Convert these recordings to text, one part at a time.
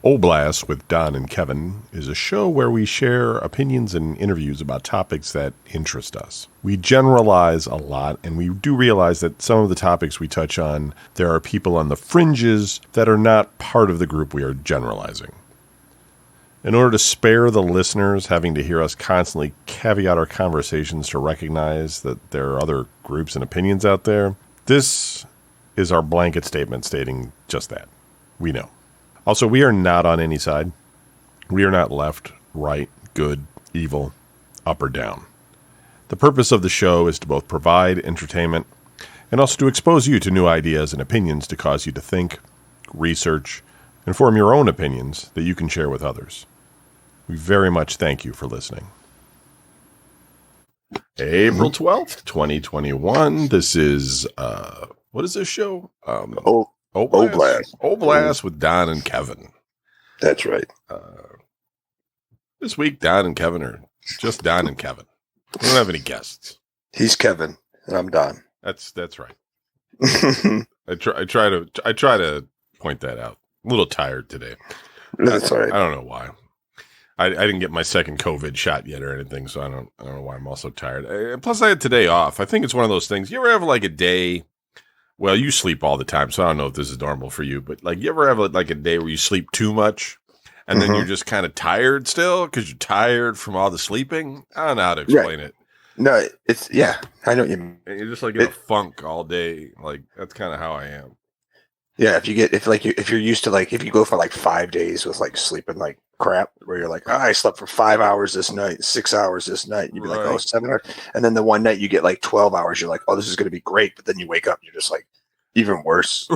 Oblast with Don and Kevin is a show where we share opinions and interviews about topics that interest us. We generalize a lot, and we do realize that some of the topics we touch on, there are people on the fringes that are not part of the group we are generalizing. In order to spare the listeners having to hear us constantly caveat our conversations to recognize that there are other groups and opinions out there, this is our blanket statement stating just that. We know. Also, we are not on any side. We are not left, right, good, evil, up or down. The purpose of the show is to both provide entertainment and also to expose you to new ideas and opinions to cause you to think, research, and form your own opinions that you can share with others. We very much thank you for listening. April 12th, 2021. This is, what is this show? Oblast with Don and Kevin. That's right. This week, Don and Kevin are just Don and Kevin. We don't have any guests. He's Kevin, and I'm Don. That's right. I try to point that out. I'm a little tired today. That's all right. I don't know why. I didn't get my second COVID shot yet or anything, so I don't know why I'm also tired. Plus, I had today off. I think it's one of those things. You ever have like a day? Well, you sleep all the time, so I don't know if this is normal for you, but like you ever have like a day where you sleep too much and then you're just kind of tired still because you're tired from all the sleeping? I don't know how to explain it. No, I know what you mean. And you're just like in a funk all day. Like that's kind of how I am. Yeah, if you're used to like if you go for like 5 days with like sleeping like crap, where you're like, I slept for 5 hours this night, 6 hours this night, you'd be like, oh, 7 hours, and then the one night you get like 12 hours, you're like, oh, this is going to be great, but then you wake up, and you're just like, even worse.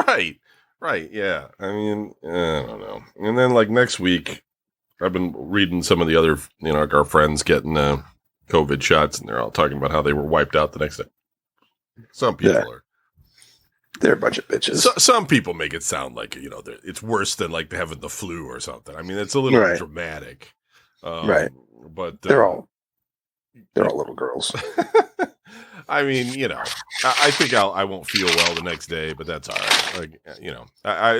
Right, yeah. I mean, I don't know. And then like next week, I've been reading some of the other, like our friends getting COVID shots, and they're all talking about how they were wiped out the next day. Some people are. They're a bunch of bitches. So, some people make it sound like, it's worse than like having the flu or something. I mean, it's a little dramatic. Right. But they're all little girls. I mean, I think I won't feel well the next day, but that's all right. Like,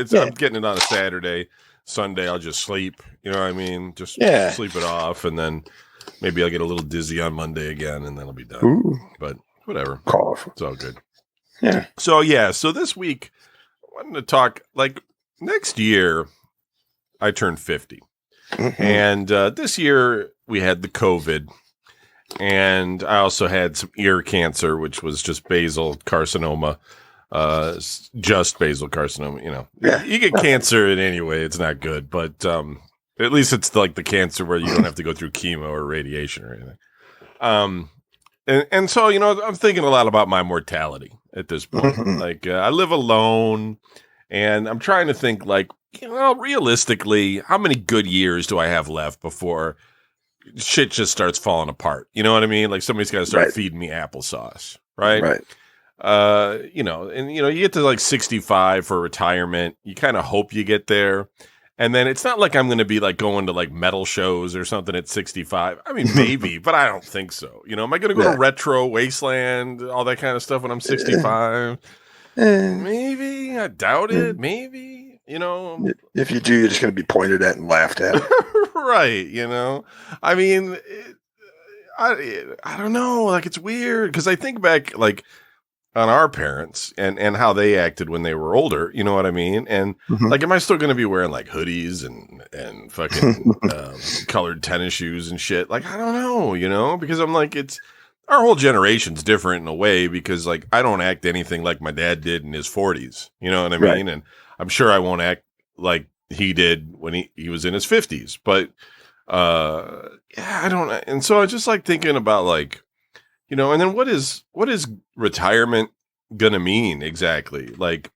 I'm getting it on a Saturday. Sunday, I'll just sleep. You know what I mean? Just sleep it off. And then maybe I'll get a little dizzy on Monday again, and then I'll be done. Ooh. But whatever. Cough. It's all good. Yeah. So this week, I wanted to talk, like, next year, I turned 50. Mm-hmm. And this year, we had the COVID. And I also had some ear cancer, which was just basal carcinoma. Just basal carcinoma, You get cancer in any way. It's not good. But at least it's like the cancer where you don't have to go through chemo or radiation or anything. And so, I'm thinking a lot about my mortality at this point. Mm-hmm. Like, I live alone, and I'm trying to think, like, realistically, how many good years do I have left before shit just starts falling apart? You know what I mean? Like, somebody's got to start feeding me applesauce, right? Right. You get to, like, 65 for retirement. You kind of hope you get there. And then it's not like I'm going to be like going to like metal shows or something at 65. I mean, maybe, but I don't think so. Am I going to go to Retro Wasteland, all that kind of stuff when I'm 65? Maybe. I doubt it. Maybe, If you do, you're just going to be pointed at and laughed at. Right. I mean, I don't know. Like, it's weird because I think back like on our parents and how they acted when they were older, you know what I mean? And like, am I still going to be wearing like hoodies and fucking colored tennis shoes and shit? Like, I don't know, because I'm like, it's our whole generation's different in a way because like, I don't act anything like my dad did in his 40s, you know what I mean? And I'm sure I won't act like he did when he was in his 50s, but I don't. And so I just like thinking about like, and then what is retirement gonna mean exactly? Like,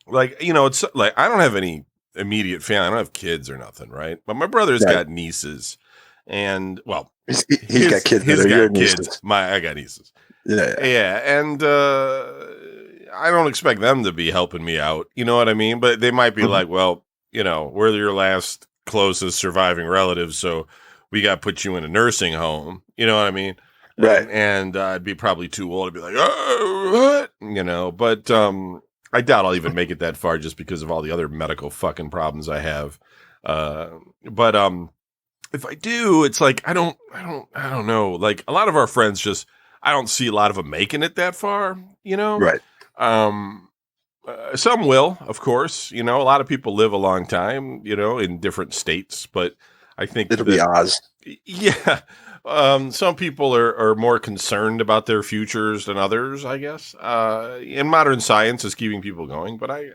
it's like, I don't have any immediate family. I don't have kids or nothing, right? But my brother's got nieces, and well, he's got kids. He's got kids. I got nieces. Yeah. And I don't expect them to be helping me out. You know what I mean? But they might be like, well, we're your last closest surviving relatives, so we got to put you in a nursing home. You know what I mean? Right. And I'd be probably too old to be like, oh, what? But I doubt I'll even make it that far just because of all the other medical fucking problems I have. But if I do, it's like I don't know. Like a lot of our friends just I don't see a lot of them making it that far, you know. Right. Some will, of course. You know, a lot of people live a long time, you know, in different states. But I think It'll be Oz. yeah, some people are more concerned about their futures than others, I guess. And modern science is keeping people going. But I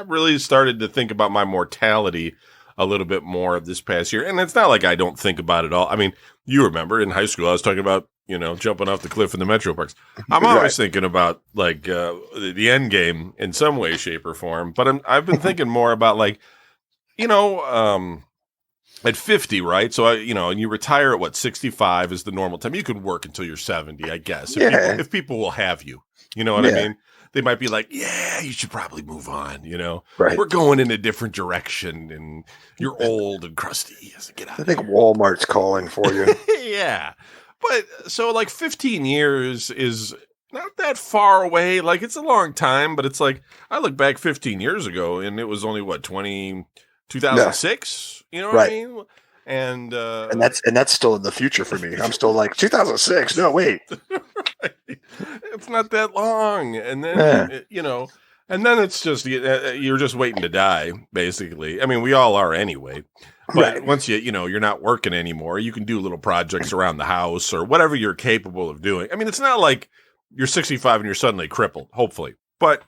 really started to think about my mortality a little bit more this past year. And it's not like I don't think about it all. I mean, you remember in high school, I was talking about, you know, jumping off the cliff in the metro parks. I'm always thinking about like the end game in some way, shape, or form. But I've been thinking more about like, you know, at 50, right? So, you know, and you retire at what, 65 is the normal time. You can work until you're 70, I guess. If people will have you, you know what I mean? They might be like, yeah, you should probably move on, you know? Right. We're going in a different direction and you're old and crusty. Get out. I think Walmart's calling for you. Yeah. But so like 15 years is not that far away. Like it's a long time, but it's like I look back 15 years ago and it was only what, 2006? You know what I mean? And that's still in the future for me. I'm still like 2006. No, wait. Right. It's not that long. And then, you know, and then it's just, you're just waiting to die, basically. I mean, we all are anyway. But once you know, you're not working anymore, you can do little projects around the house or whatever you're capable of doing. I mean, it's not like you're 65 and you're suddenly crippled, hopefully. But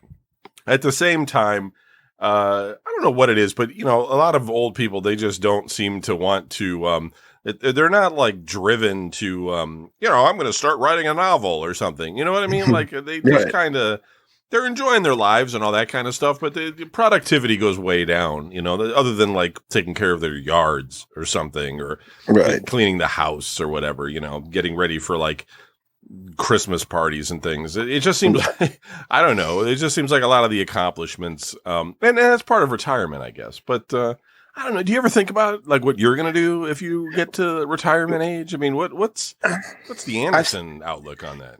at the same time, I don't know what it is, but, you know, a lot of old people, they just don't seem to want to, they're not like driven to, you know, I'm going to start writing a novel or something. You know what I mean? Like they just kind of, they're enjoying their lives and all that kind of stuff, but the productivity goes way down, you know, other than like taking care of their yards or something or cleaning the house or whatever, you know, getting ready for like Christmas parties and things. It just seems like, I don't know. It just seems like a lot of the accomplishments, and that's part of retirement, I guess. But I don't know. Do you ever think about like what you're going to do if you get to retirement age? I mean, what's the Anderson outlook on that?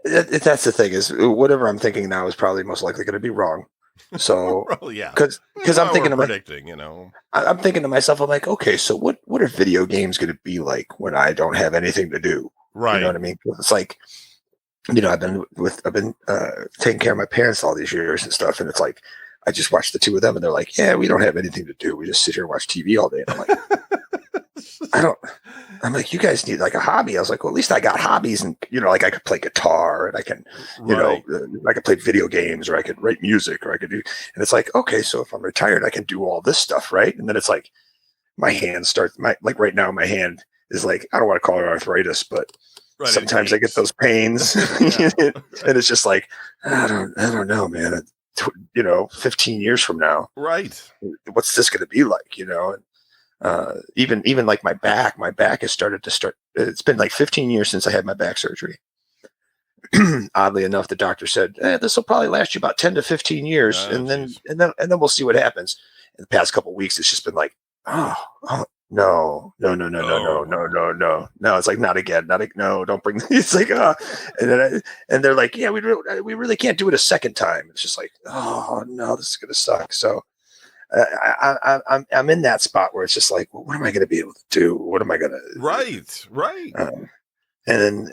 That's the thing is whatever I'm thinking now is probably most likely going to be wrong. So, well, yeah, because I'm thinking of predicting, you know, I'm thinking to myself, I'm like, okay, so what are video games going to be like when I don't have anything to do? Right. You know what I mean? It's like, you know, I've been taking care of my parents all these years and stuff. And it's like, I just watched the two of them and they're like, yeah, we don't have anything to do. We just sit here and watch TV all day. And I'm like, I'm like, you guys need like a hobby. I was like, well, at least I got hobbies and, you know, like I could play guitar and I can, you know, I could play video games or I could write music or I could do, and it's like, okay, so if I'm retired, I can do all this stuff. Right. And then it's like, my hand starts like right now, my hand is like, I don't want to call it arthritis, but sometimes I get those pains and it's just like, I don't know, man. You know, 15 years from now, right? What's this going to be like? You know, even like my back has started to start. It's been like 15 years since I had my back surgery. Oddly enough, the doctor said this will probably last you about 10 to 15 years, and then we'll see what happens. In the past couple of weeks, it's just been like, oh no. It's like not again, no, don't bring. It's like and they're like, yeah, we really can't do it a second time. It's just like, oh no, this is gonna suck. So I'm in that spot where it's just like, well, what am I gonna be able to do? What am I gonna? Right. And then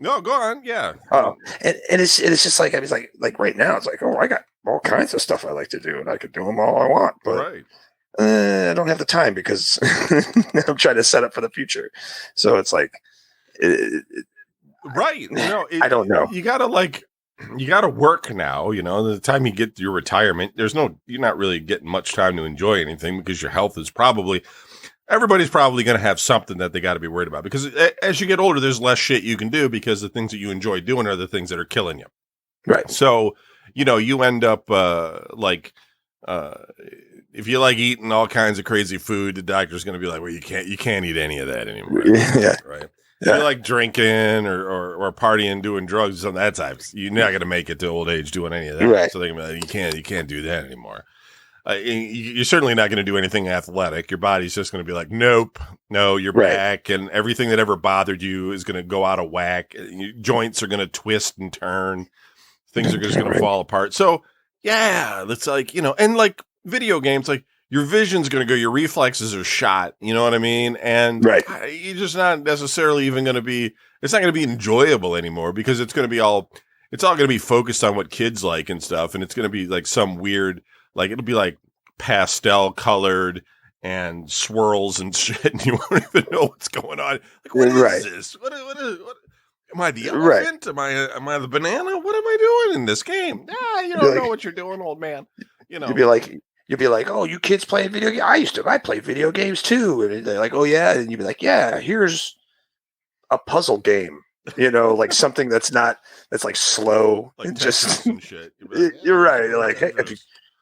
no, go on, yeah. And it's just like I was like right now, it's like, oh, I got all kinds of stuff I like to do, and I could do them all I want, but. I don't have the time because I'm trying to set up for the future. So it's like, right. You know, I don't know. You gotta work now, you know, the time you get to your retirement, you're not really getting much time to enjoy anything because your health is everybody's probably going to have something that they got to be worried about because as you get older, there's less shit you can do because the things that you enjoy doing are the things that are killing you. Right. So, you know, you end up, if you like eating all kinds of crazy food, the doctor's going to be like, well, you can't eat any of that anymore. Yeah. Right. If you like drinking or partying, doing drugs, on that type, you're not going to make it to old age doing any of that. Right. So they can be like, you can't do that anymore. You're certainly not going to do anything athletic. Your body's just going to be like, nope, no, you're back. And everything that ever bothered you is going to go out of whack. Your joints are going to twist and turn. things are just going to fall apart. So yeah, it's like, and like video games, like your vision's going to go, your reflexes are shot, you know what I mean? And you're just not necessarily even going to be, it's not going to be enjoyable anymore because it's all going to be focused on what kids like and stuff. And it's going to be like some weird, like it'll be like pastel colored and swirls and shit. And you won't even know what's going on. Like, what is this? What am I the elephant? Right. Am I the banana? What am I doing in this game? You don't know what you're doing, old man. You'd be like, oh, you kids playing video games? I play video games too. And they're like, oh yeah. And you'd be like, yeah, here's a puzzle game. Like something that's like slow like and just and shit. You're right. You're like, hey, have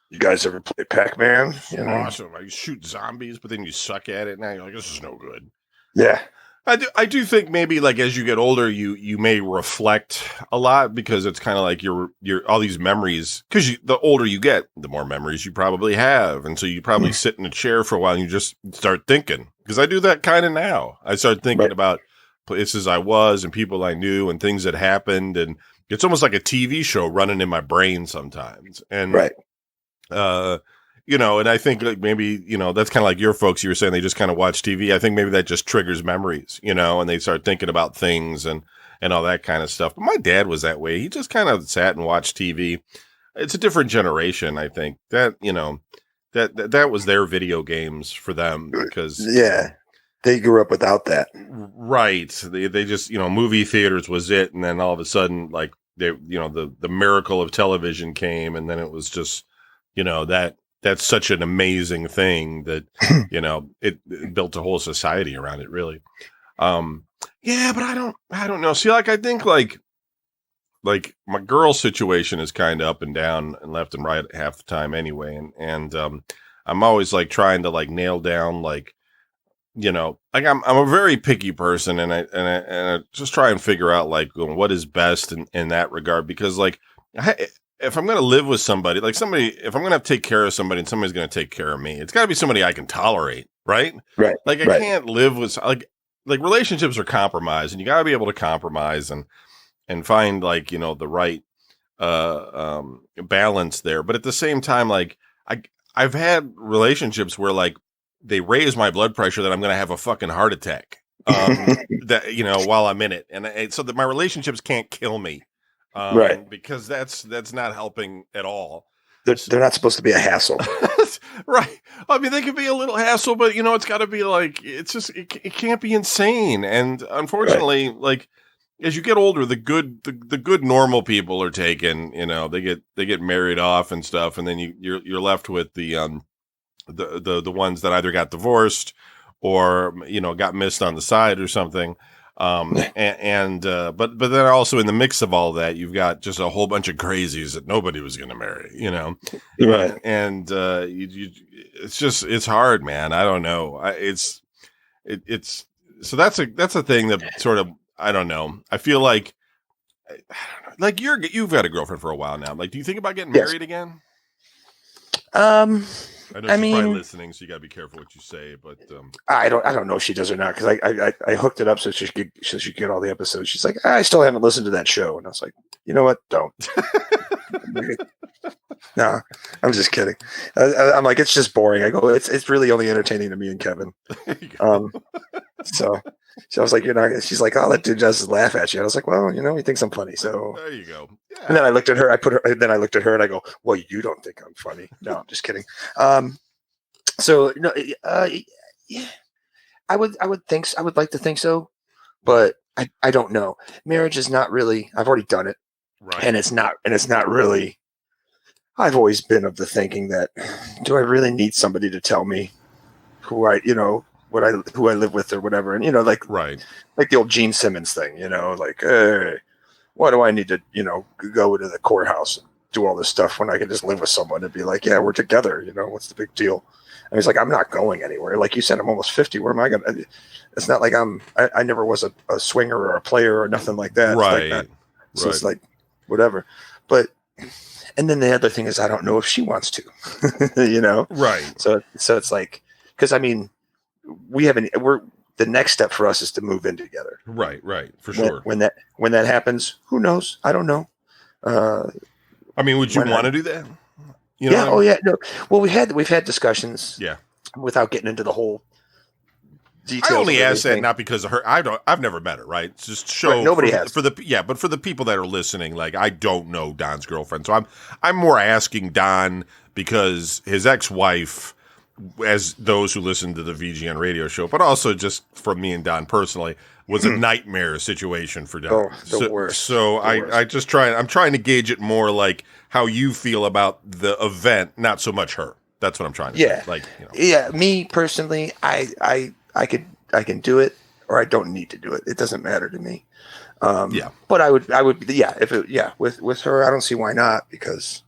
you guys ever play Pac-Man? Awesome. You shoot zombies, but then you suck at it. Now you're like, this is no good. Yeah. I do think maybe like as you get older, you may reflect a lot because it's kind of like your all these memories. Because the older you get, the more memories you probably have, and so you probably sit in a chair for a while and you just start thinking. Because I do that kind of now. I start thinking about places I was and people I knew and things that happened, and it's almost like a TV show running in my brain sometimes. And and I think like maybe, that's kind of like your folks, you were saying they just kind of watch TV. I think maybe that just triggers memories, and they start thinking about things and all that kind of stuff. But my dad was that way. He just kind of sat and watched TV. It's a different generation, I think. That, that was their video games for them because they grew up without that. Right. They just, movie theaters was it, and then all of a sudden like they, the miracle of television came, and then it was just, that's such an amazing thing that, it built a whole society around it, really. But I don't know. See, like, I think like my girl situation is kind of up and down and left and right half the time anyway. And I'm always like trying to like nail down, like, like I'm a very picky person, and I just try and figure out like what is best in that regard, because like, if I'm going to live with somebody, if I'm going to take care of somebody and somebody's going to take care of me, it's got to be somebody I can tolerate. Right. Right. Like I can't live with like relationships are compromised, and you got to be able to compromise and find like, the right, balance there. But at the same time, like I've had relationships where like they raise my blood pressure that I'm going to have a fucking heart attack, that, while I'm in it. And so that my relationships can't kill me. Because that's not helping at all. They're not supposed to be a hassle. Right. I mean, they could be a little hassle, but it's got to be like, it's just, it can't be insane. And unfortunately, like as you get older, the good normal people are taken, they get married off and stuff. And then you're left with the ones that either got divorced or, got missed on the side or something. But then also in the mix of all that, you've got just a whole bunch of crazies that nobody was going to marry, Right. And, it's hard, man. I don't know. So that's a thing that sort of, I don't know. I feel like you've had a girlfriend for a while now. Like, do you think about getting married again? I know she's probably listening, so you gotta be careful what you say. But I don't know if she does or not, because I hooked it up so she could get all the episodes. She's like, I still haven't listened to that show, and I was like, you know what? Don't. No, I'm just kidding. I'm like, it's just boring. I go, it's really only entertaining to me and Kevin. So I was like, you're not. She's like, I'll let dude just laugh at you. And I was like, well, he thinks I'm funny. So there you go. Yeah. And then I looked at her. Then I looked at her and I go, well, you don't think I'm funny? No, I'm just kidding. So yeah, I would like to think so, but I don't know. Marriage is not really. I've already done it, right? And it's not really. I've always been of the thinking that, do I really need somebody to tell me who I live with or whatever? And like the old Gene Simmons thing, like, hey, why do I need to, go to the courthouse and do all this stuff when I can just live with someone and be like, yeah, we're together, what's the big deal? And he's like, I'm not going anywhere. Like you said, I'm almost 50. Where am I going to? It's not like I never was a swinger or a player or nothing like that. Right. Like that. So it's like, whatever. But, and then the other thing is, I don't know if she wants to, Right. So it's like, because I mean, the next step for us is to move in together. Right. For sure. When that happens, who knows? I don't know. Uh, I mean, would you when want I, to do that? You know yeah, what I oh mean? yeah, no. Well, we've had discussions Yeah. without getting into the whole I details of only ask that everything. not because of her. I've never met her, right? It's just Right, show nobody has. for the yeah, but for the people that are listening, like I don't know Don's girlfriend, so I'm more asking Don because his ex-wife, as those who listen to the VGN radio show, but also just from me and Don personally, was a nightmare situation for Don. Oh, the worst. So The worst. I'm trying to gauge it more like how you feel about the event, not so much her. That's what I'm trying to say. Yeah, Like, you know. yeah. Me personally, I can do it, or I don't need to do it. It doesn't matter to me. Yeah. But I would, yeah. If it, yeah, with her, I don't see why not, because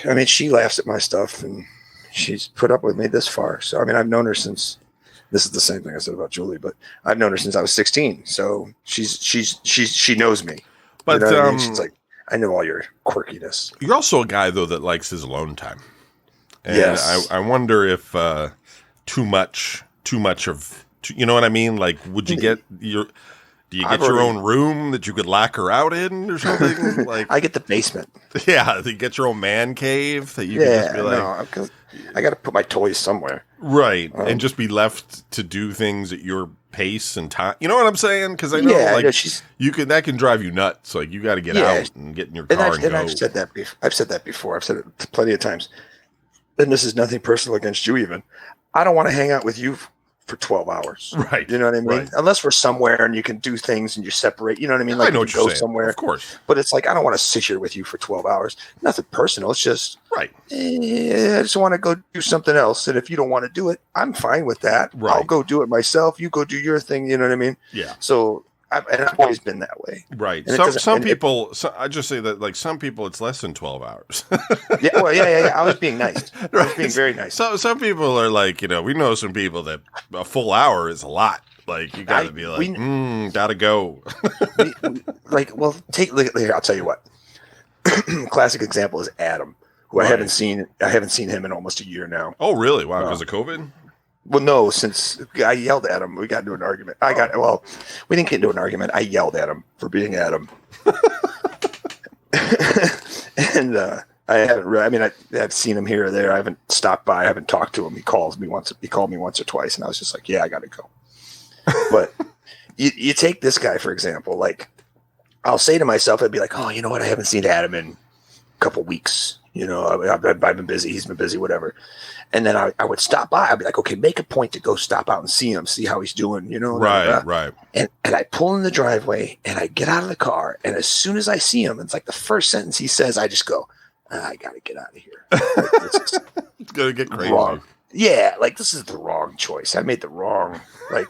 I mean, she laughs at my stuff and she's put up with me this far. So I mean, I've known her since. This is the same thing I said about Julie, but I've known her since I was 16. So she knows me. But you know what I mean? She's like, I know all your quirkiness. you're also a guy though that likes his alone time. And Yes. I wonder if too much of you know what I mean? Like, would you get your do you get your own room that you could lock her out in or something? Like, I get the basement. yeah, you get your own man cave that you can just be like, no, I got to put my toys somewhere. right, and just be left to do things at your pace and time. You know what I'm saying? Because I know, like, that can drive you nuts. Like, you got to get out and get in your car and go. I've said that before. I've said it plenty of times. And this is nothing personal against you, even. I don't want to hang out with you for 12 hours. Right. You know what I mean? Right. Unless we're somewhere and you can do things and you separate. You know what I mean? Like, I know what you're saying. Somewhere. Of course. But it's like, I don't want to sit here with you for 12 hours. Nothing personal. It's just, right. I just want to go do something else. And if you don't want to do it, I'm fine with that. Right. I'll go do it myself. You go do your thing. You know what I mean? Yeah. So, I've always been that way. Right. And some people, I just say that, like, some people, it's less than 12 hours. yeah. Well, yeah. I was being nice. Right. I was being very nice. So some people are like, we know some people that a full hour is a lot. Like, you got to be like, gotta go. Here, I'll tell you what. Classic example is Adam, who I haven't seen him in almost a year now. Oh, really? Wow, because of COVID? Well, no, since I yelled at him, we got into an argument. We didn't get into an argument. I yelled at him for being Adam. And I haven't. I mean, I've seen him here or there. I haven't stopped by. I haven't talked to him. He called me once or twice, and I was just like, "Yeah, I got to go." But you take this guy for example. Like, I'll say to myself, I'd be like, "Oh, you know what? I haven't seen Adam in a couple weeks. I've been busy. He's been busy. Whatever." And then I would stop by. I'd be like, okay, make a point to go stop out and see him, see how he's doing, Right, right. And I pull in the driveway and I get out of the car. And as soon as I see him, it's like the first sentence he says, I just go, I got to get out of here. It's going to get crazy. Wrong. Yeah, like, this is the wrong choice. I made the wrong, like,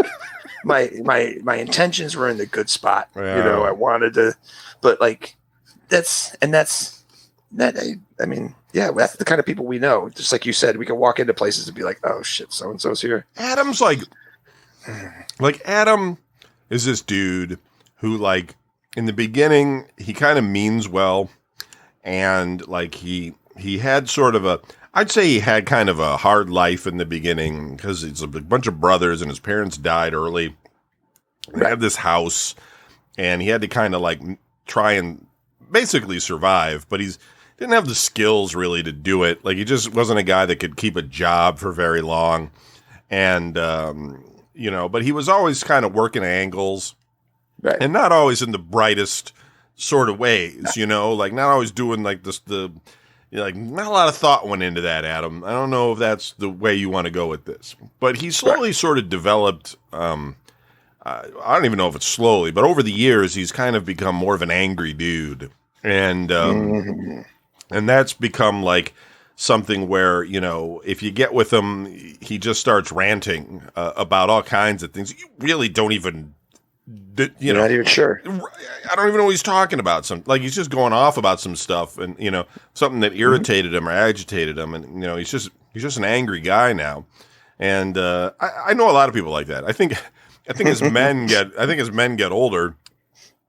my intentions were in the good spot. Yeah. I wanted to, but like, that's the kind of people we know. Just like you said, we can walk into places and be like, oh shit, so-and-so's here. Adam's like Adam is this dude who, like, in the beginning, he kind of means well. And like, he had sort of I'd say he had kind of a hard life in the beginning because it's a bunch of brothers and his parents died early. He had this house and he had to kind of like try and basically survive, but didn't have the skills really to do it. Like, he just wasn't a guy that could keep a job for very long. And, but he was always kind of working angles, right, and not always in the brightest sort of ways, like not always doing like this, like not a lot of thought went into that, Adam. I don't know if that's the way you want to go with this, but he slowly sort of developed, I don't even know if it's slowly, but over the years, he's kind of become more of an angry dude. And, and that's become like something where, if you get with him, he just starts ranting about all kinds of things. You really don't even, You're not even sure. I don't even know what he's talking about. He's just going off about some stuff and, something that irritated him or agitated him. And, he's just an angry guy now. And I know a lot of people like that. I think as men get older,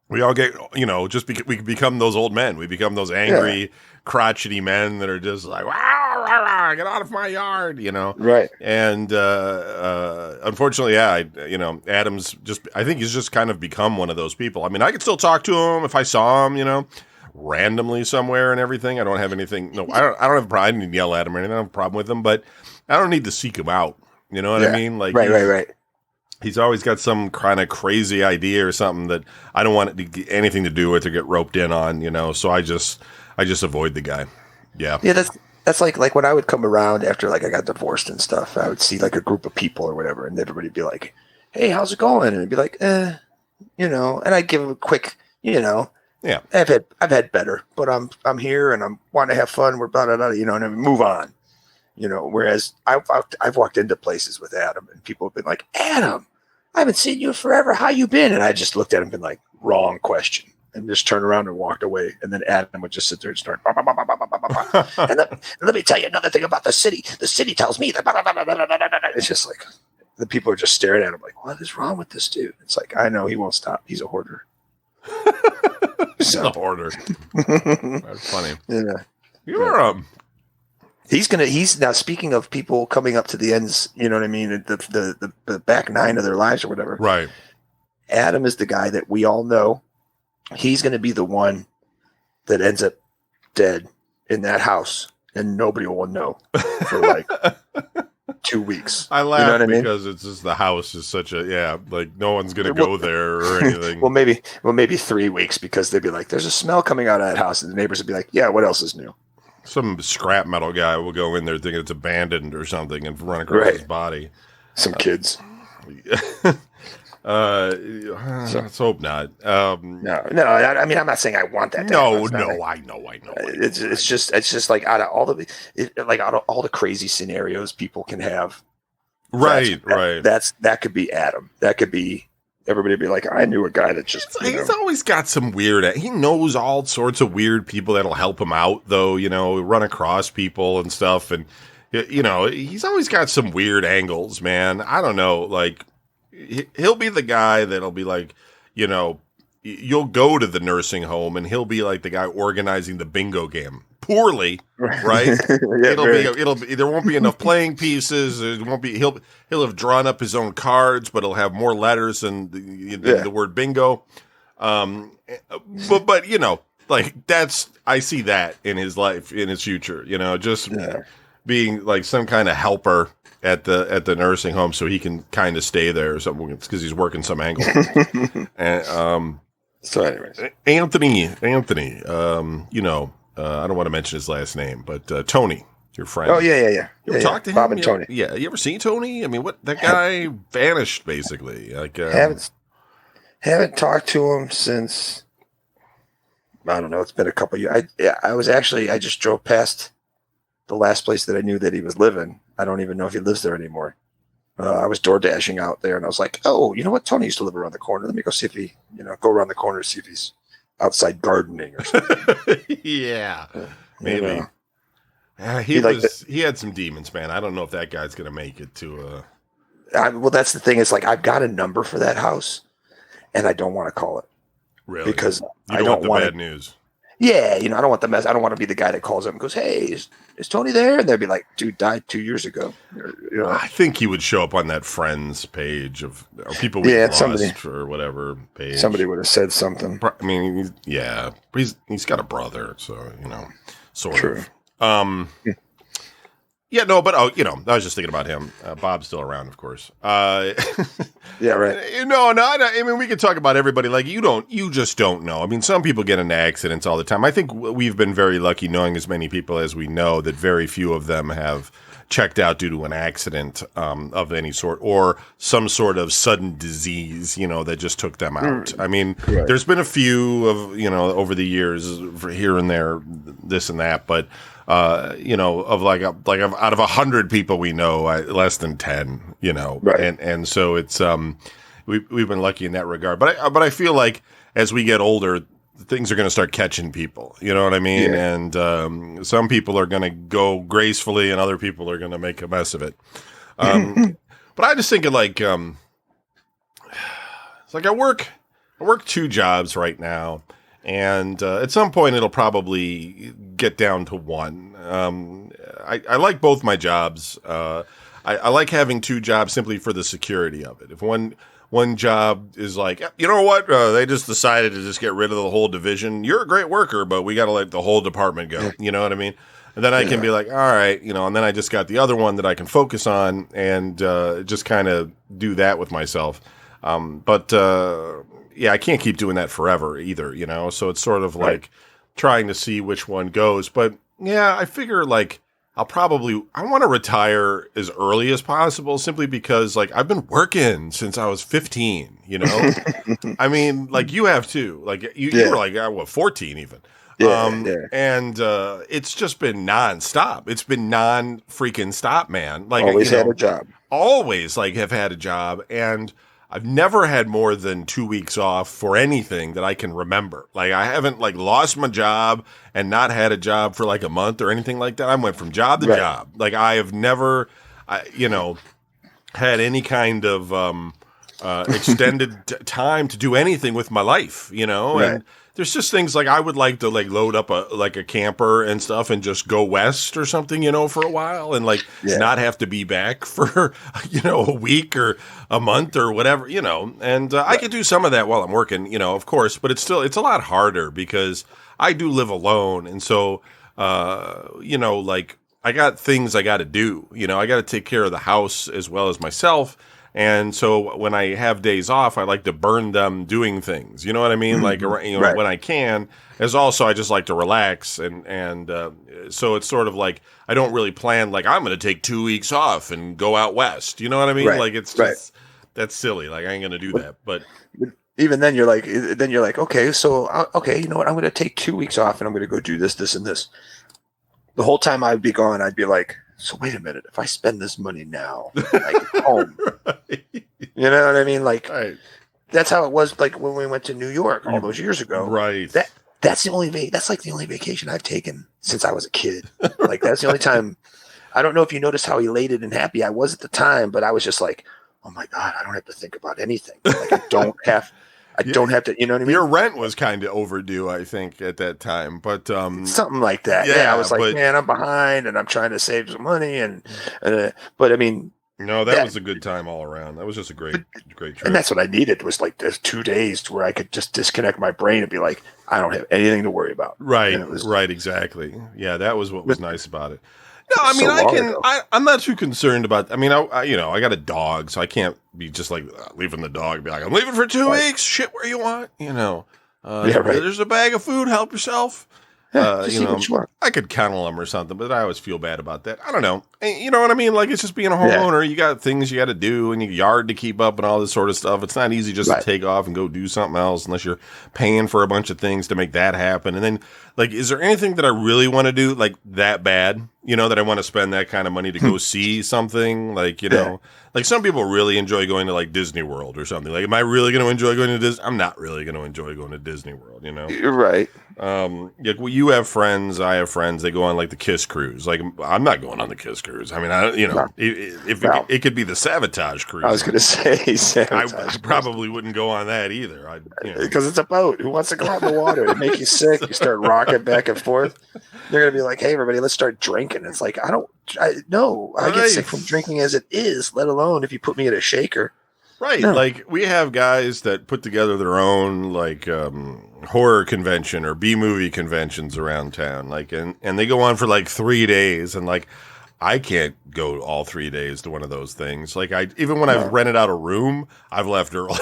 we all get, we become those old men. We become those angry, crotchety men that are just like, wow, get out of my yard, Right. And unfortunately, Adam's I think he's just kind of become one of those people. I mean, I could still talk to him if I saw him, randomly somewhere and everything. I don't have anything. No, I don't have a problem. I didn't yell at him or anything. I don't have a problem with him, but I don't need to seek him out. You know what I mean? Like, right. He's always got some kind of crazy idea or something that I don't want it to get anything to do with or get roped in on, you know. So I just avoid the guy. Yeah. Yeah, that's like when I would come around after like I got divorced and stuff, I would see like a group of people or whatever, and everybody'd be like, "Hey, how's it going?" And I'd be like, you know, and I'd give them a quick, you know, yeah, I've had better, but I'm here and I'm wanting to have fun. We're blah blah blah, you know, and then move on, you know. Whereas I've walked into places with Adam, and people have been like, "Adam, I haven't seen you forever. How you been?" And I just looked at him and been like, "Wrong question," and just turned around and walked away. And then Adam would just sit there and start, bah, bah, bah, bah, bah, bah, bah, bah. And let me tell you another thing about the city. The city tells me that. Bah, bah, bah, bah, bah, bah, bah, bah. It's just like the people are just staring at him like, "What is wrong with this dude?" It's like, I know he won't stop. He's a hoarder. He's a hoarder. That's funny. Yeah. You're He's now, speaking of people coming up to the ends, you know what I mean? The back nine of their lives or whatever. right. Adam is the guy that we all know. He's going to be the one that ends up dead in that house, and nobody will know for like 2 weeks. I laugh, you know what I mean? because it's just the house is such a like no one's gonna go there or anything. well, maybe 3 weeks, because they'd be like, "There's a smell coming out of that house," and the neighbors would be like, "Yeah, what else is new?" Some scrap metal guy will go in there thinking it's abandoned or something and run across his body. Some kids. Let's hope not. No. I mean, I'm not saying I want that. No. I know. It's just like out of all the crazy scenarios people can have. Right. That could be Adam. That could be everybody. Be like, I knew a guy that just. He's always got some weird. He knows all sorts of weird people that'll help him out, though. You know, run across people and stuff, and you know, he's always got some weird angles, man. I don't know, like. He'll be the guy that'll be like, you know, you'll go to the nursing home and he'll be like the guy organizing the bingo game poorly, right? There won't be enough playing pieces. It won't be. He'll have drawn up his own cards, but he'll have more letters than the word bingo. But you know, like I see that in his life, in his future. You know, just being like some kind of helper at the nursing home, so he can kind of stay there or something. It's because he's working some angle. And so, anyways, Anthony, you know, I don't want to mention his last name, but Tony, your friend. Oh yeah. You ever talk to him? Bob and Tony. Yeah, you ever seen Tony? I mean, what that guy vanished basically. Like haven't talked to him since, I don't know. It's been a couple years. I just drove past the last place that I knew that he was living. I don't even know if he lives there anymore. I was door dashing out there, and I was like, "Oh, you know what? Tony used to live around the corner. Let me go see if he, go around the corner to see if he's outside gardening or something." Yeah, maybe. He had some demons, man. I don't know if that guy's gonna make it to. Well, that's the thing. It's like I've got a number for that house, and I don't want to call it. Really? Because I don't want the bad news. Yeah, I don't want the mess. I don't want to be the guy that calls up and goes, "Hey, is Tony there?" And they'd be like, "Dude died 2 years ago." I think he would show up on that Friends page or people we lost or whatever page. Somebody would have said something. I mean, he's got a brother, so sort of. Yeah, no, but I was just thinking about him. Bob's still around, of course. Yeah, right. No, I mean, we could talk about everybody. Like, you just don't know. I mean, some people get into accidents all the time. I think we've been very lucky knowing as many people as we know that very few of them have checked out due to an accident of any sort or some sort of sudden disease, that just took them out. I mean, There's been a few of, over the years for here and there, this and that, but of like out of 100 people we know, less than 10, right. and so it's we've been lucky in that regard. But I feel like as we get older, things are going to start catching people. You know what I mean? Yeah. And some people are going to go gracefully, and other people are going to make a mess of it. But I just think of like it's like I work 2 jobs right now. And at some point, it'll probably get down to 1. I like both my jobs. I like having 2 jobs simply for the security of it. If one one job is like, you know what? They just decided to just get rid of the whole division. You're a great worker, but we got to let the whole department go. You know what I mean? And then I can be like, all right, and then I just got the other one that I can focus on and just kind of do that with myself. But I can't keep doing that forever either, So it's sort of like trying to see which one goes. But yeah, I figure like I want to retire as early as possible simply because like I've been working since I was 15, I mean, like you have too. Like you were like 14 even. And it's just been nonstop. It's been non-freaking stop, man. Like always had a job. Always like have had a job, and I've never had more than 2 weeks off for anything that I can remember. Like I haven't like lost my job and not had a job for like a month or anything like that. I went from job to job. Like I have never, had any kind of extended time to do anything with my life, and there's just things like I would like to like load up a camper and stuff and just go west or something, for a while and like not have to be back for, a week or a month or whatever, and I could do some of that while I'm working, of course, but it's a lot harder because I do live alone. And so, like I got things I got to do, I got to take care of the house as well as myself. And so when I have days off, I like to burn them doing things. You know what I mean? Like, when I can. As also, I just like to relax. And so it's sort of like I don't really plan, like, I'm going to take 2 weeks off and go out west. You know what I mean? Like, it's just, that's silly. Like, I ain't going to do that. But even then, you're like, okay, so, okay, you know what? I'm going to take 2 weeks off and I'm going to go do this, this, and this. The whole time I'd be gone, I'd be like, so wait a minute, if I spend this money now, like home, you know what I mean? Like that's how it was. Like when we went to New York all those years ago, right? That's like the only vacation I've taken since I was a kid. Like that's the only time. I don't know if you noticed how elated and happy I was at the time, but I was just like, oh my God, I don't have to think about anything. Like I don't have to, you know what I mean? Your rent was kind of overdue, I think, at that time, but something like that. Yeah, I was like, man, I'm behind, and I'm trying to save some money, but I mean, no, that was a good time all around. That was just a great trip, and that's what I needed was like there's 2 days where I could just disconnect my brain and be like, I don't have anything to worry about. Right, right, exactly. Yeah, that was what was nice about it. No, I mean, I'm not too concerned about. I mean, I got a dog, so I can't be just like leaving the dog. And be like, I'm leaving for 2 weeks. Shit, where you want? There's a bag of food. Help yourself. I could kennel them or something, but I always feel bad about that. I don't know. You know what I mean? Like it's just being a homeowner. You got things you got to do and your yard to keep up and all this sort of stuff. It's not easy just to take off and go do something else unless you're paying for a bunch of things to make that happen. And then, like, is there anything that I really want to do like that bad? That I want to spend that kind of money to go see something like, like some people really enjoy going to like Disney World or something. Like, am I really going to enjoy going to Disney? I'm not really going to enjoy going to Disney World, You're right. You have friends, I have friends, they go on like the Kiss cruise. Like, I'm not going on the Kiss cruise. I mean, it could be the Sabotage cruise. I was going to say Sabotage. I probably wouldn't go on that either. Because it's a boat. Who wants to go out in the water? It make you sick. You start rocking back and forth. They're going to be like, hey, everybody, let's start drinking. It's like, I get sick from drinking as it is, let alone if you put me at a shaker. Right. No. Like we have guys that put together their own like horror convention or B-movie conventions around town. Like, and they go on for like 3 days. And like, I can't go all 3 days to one of those things. Like even when I've rented out a room, I've left early.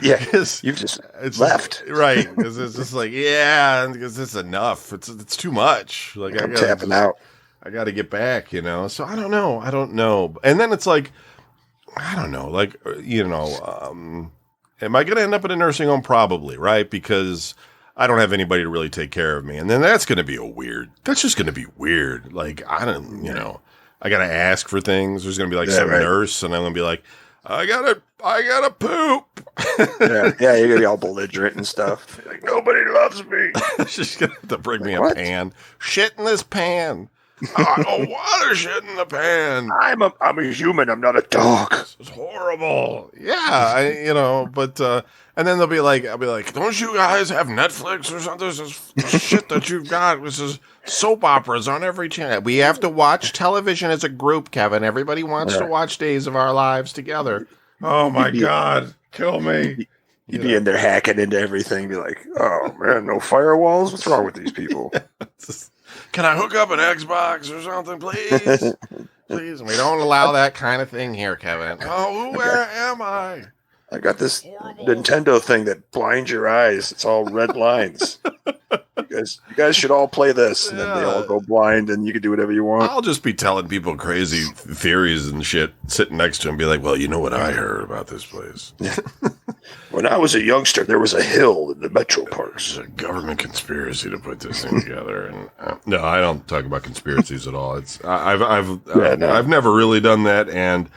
Yeah. You've just left. Right. Because it's just like, because it's enough. It's too much. Like I'm tapping out. I got to get back, So I don't know. And then it's like, I don't know. Like, am I going to end up in a nursing home? Probably, right? Because I don't have anybody to really take care of me. And then that's going to be that's just going to be weird. Like, I don't, I got to ask for things. There's going to be like some nurse and I'm going to be like, I gotta poop. Yeah, you're gonna be all belligerent and stuff. Like nobody loves me. She's gonna have to bring me a pan. Shit in this pan. Water shit in the pan. I'm a human. I'm not a dog. This is horrible. Yeah, but and then I'll be like, don't you guys have Netflix or something? This is shit that you've got. This is soap operas on every channel. We have to watch television as a group, Kevin. Everybody wants to watch Days of Our Lives together. Oh my You'd be, God, kill you'd me. be, you'd be in there hacking into everything. Be like, oh man, no firewalls. What's wrong with these people? Can I hook up an Xbox or something, please? Please. We don't allow that kind of thing here, Kevin. Oh, where am I? I got this Horrible. Nintendo thing that blinds your eyes. It's all red lines. You guys should all play this. And then they all go blind and you can do whatever you want. I'll just be telling people crazy theories and shit, sitting next to them, be like, well, you know what I heard about this place? When I was a youngster, there was a hill in the metro parks. It's a government conspiracy to put this thing together. And no, I don't talk about conspiracies at all. I've never really done that, and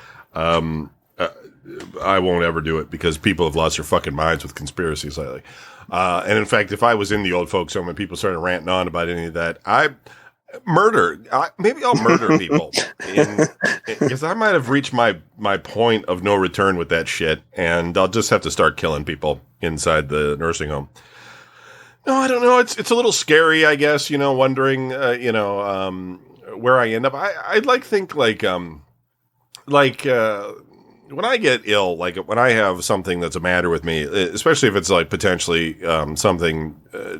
I won't ever do it because people have lost their fucking minds with conspiracies lately. And in fact, if I was in the old folks home and people started ranting on about any of that, maybe I'll murder people because I might have reached my point of no return with that shit, and I'll just have to start killing people inside the nursing home. No, I don't know. It's a little scary, I guess. Wondering, where I end up. I'd think when I get ill, like when I have something that's a matter with me, especially if it's like potentially something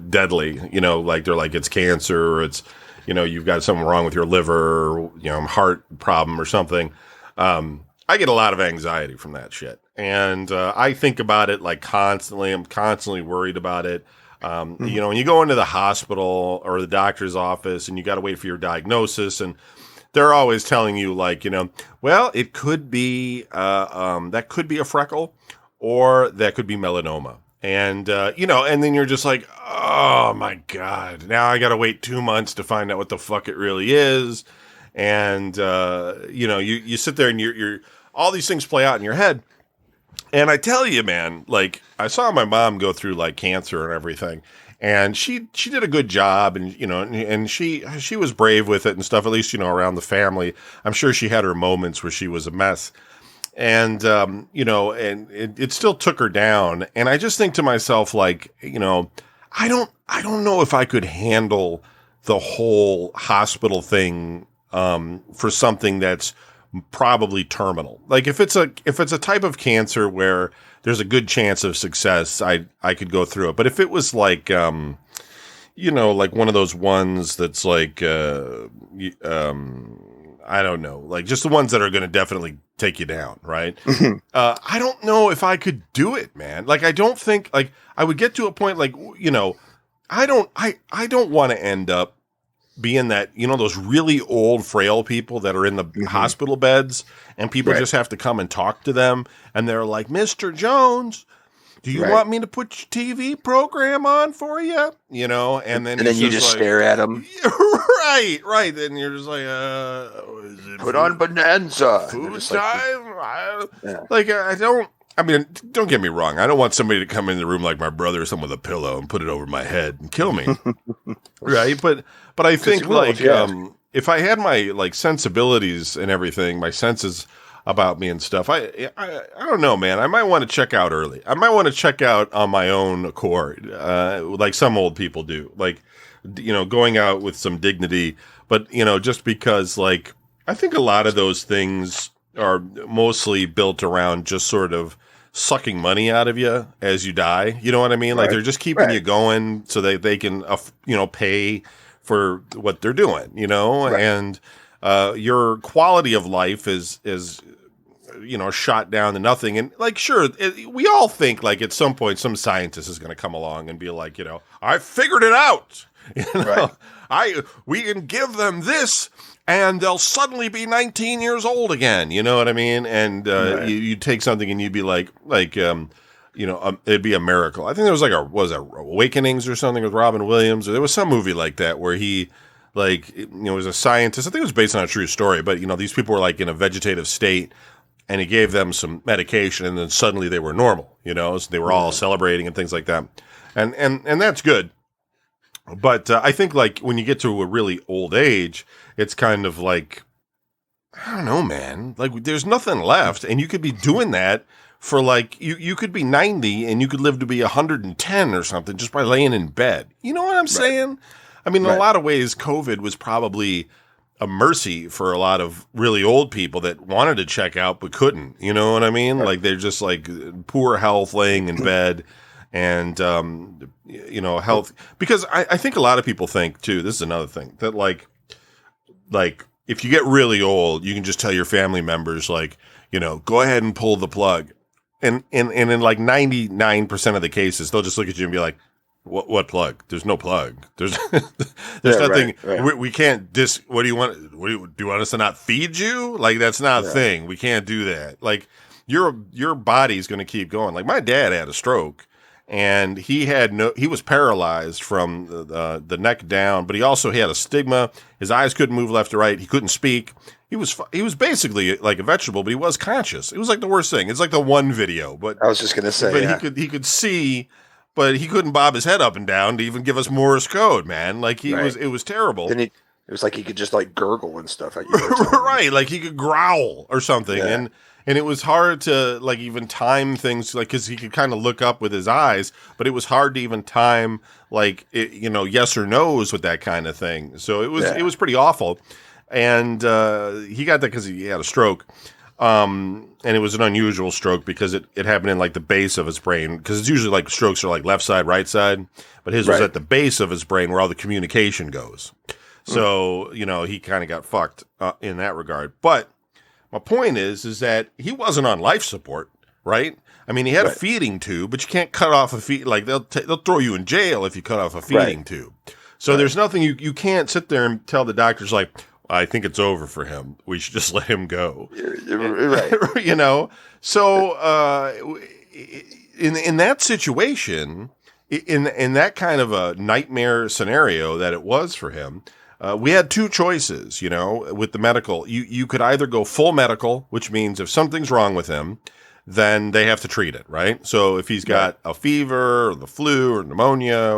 deadly, like they're like it's cancer or it's, you've got something wrong with your liver or, heart problem or something. I get a lot of anxiety from that shit. And I think about it like constantly. I'm constantly worried about it. When you go into the hospital or the doctor's office and you got to wait for your diagnosis, and they're always telling you, like, well, it could be, that could be a freckle or that could be melanoma. And, and then you're just like, oh my God, now I got to wait 2 months to find out what the fuck it really is. And, you sit there and you're all these things play out in your head. And I tell you, man, like I saw my mom go through like cancer and everything. And she did a good job, and and she was brave with it and stuff. At least around the family, I'm sure she had her moments where she was a mess, and and it still took her down. And I just think to myself, like, I don't know if I could handle the whole hospital thing for something that's probably terminal. Like if it's a type of cancer where there's a good chance of success, I could go through it. But if it was like, like one of those ones that's like, I don't know, like just the ones that are going to definitely take you down, right? I don't know if I could do it, man. Like, I don't think, like, I would get to a point, like, I don't want to end up being that, those really old, frail people that are in the hospital beds and people just have to come and talk to them. And they're like, Mr. Jones, do you want me to put your TV program on for you? And then you just like, stare at them. Right. Then you're just like, put on Bonanza. Food time? Don't get me wrong. I don't want somebody to come in the room like my brother or someone with a pillow and put it over my head and kill me. Right. But I think if I had my like sensibilities and everything, my senses about me and stuff, I don't know, man. I might want to check out early. I might want to check out on my own accord, like some old people do, like, going out with some dignity. But, just because, like, I think a lot of those things are mostly built around just sort of sucking money out of you as you die. You know what I mean? Like they're just keeping you going so that they can, pay for what they're doing, and your quality of life is shot down to nothing. And like, sure, we all think like at some point some scientist is going to come along and be like, I figured it out. We can give them this and they'll suddenly be 19 years old again. You know what I mean? And you take something and you'd be like, it'd be a miracle. I think there was like Awakenings or something with Robin Williams, or there was some movie like that where he was a scientist. I think it was based on a true story, but these people were like in a vegetative state and he gave them some medication and then suddenly they were normal, so they were all celebrating and things like that. And that's good. But I think like when you get to a really old age, it's kind of like, I don't know, man, like there's nothing left. And you could be doing that for like, you could be 90 and you could live to be 110 or something just by laying in bed. You know what I'm saying? I mean, in a lot of ways, COVID was probably a mercy for a lot of really old people that wanted to check out but couldn't. You know what I mean? Right. Like they're just like poor health, laying in bed, and health. Because I think a lot of people think too. This is another thing that like if you get really old, you can just tell your family members like, go ahead and pull the plug, and in like 99% of the cases, they'll just look at you and be like, What plug? There's no plug. There's nothing. Right. We can't what do you want? Do you want us to not feed you? Like that's not a thing. We can't do that. Like your body's going to keep going. Like my dad had a stroke, and he was paralyzed from the neck down, but he also had a stigma. His eyes couldn't move left or right. He couldn't speak. He was basically like a vegetable, but he was conscious. It was like the worst thing. It's like the one video, but I was just going to say, but he could see. But he couldn't bob his head up and down to even give us Morse code, man. Like it was terrible. Then it was like he could just like gurgle and stuff at you. Right, like he could growl or something, and it was hard to like even time things, like because he could kind of look up with his eyes, but it was hard to even time like yes or no's with that kind of thing. So it was pretty awful, and he got that because he had a stroke. And it was an unusual stroke because it happened in like the base of his brain, because it's usually like strokes are like left side, right side, but his was at the base of his brain where all the communication goes. So, he kind of got fucked in that regard. But my point is that he wasn't on life support, right? I mean, he had a feeding tube, but you can't cut off a feed. Like they'll throw you in jail if you cut off a feeding tube. So there's nothing you can't sit there and tell the doctors like, I think it's over for him. We should just let him go. Right. So in that situation, in that kind of a nightmare scenario that it was for him, we had two choices. With the medical, you could either go full medical, which means if something's wrong with him, then they have to treat it, right? So if he's got a fever or the flu or pneumonia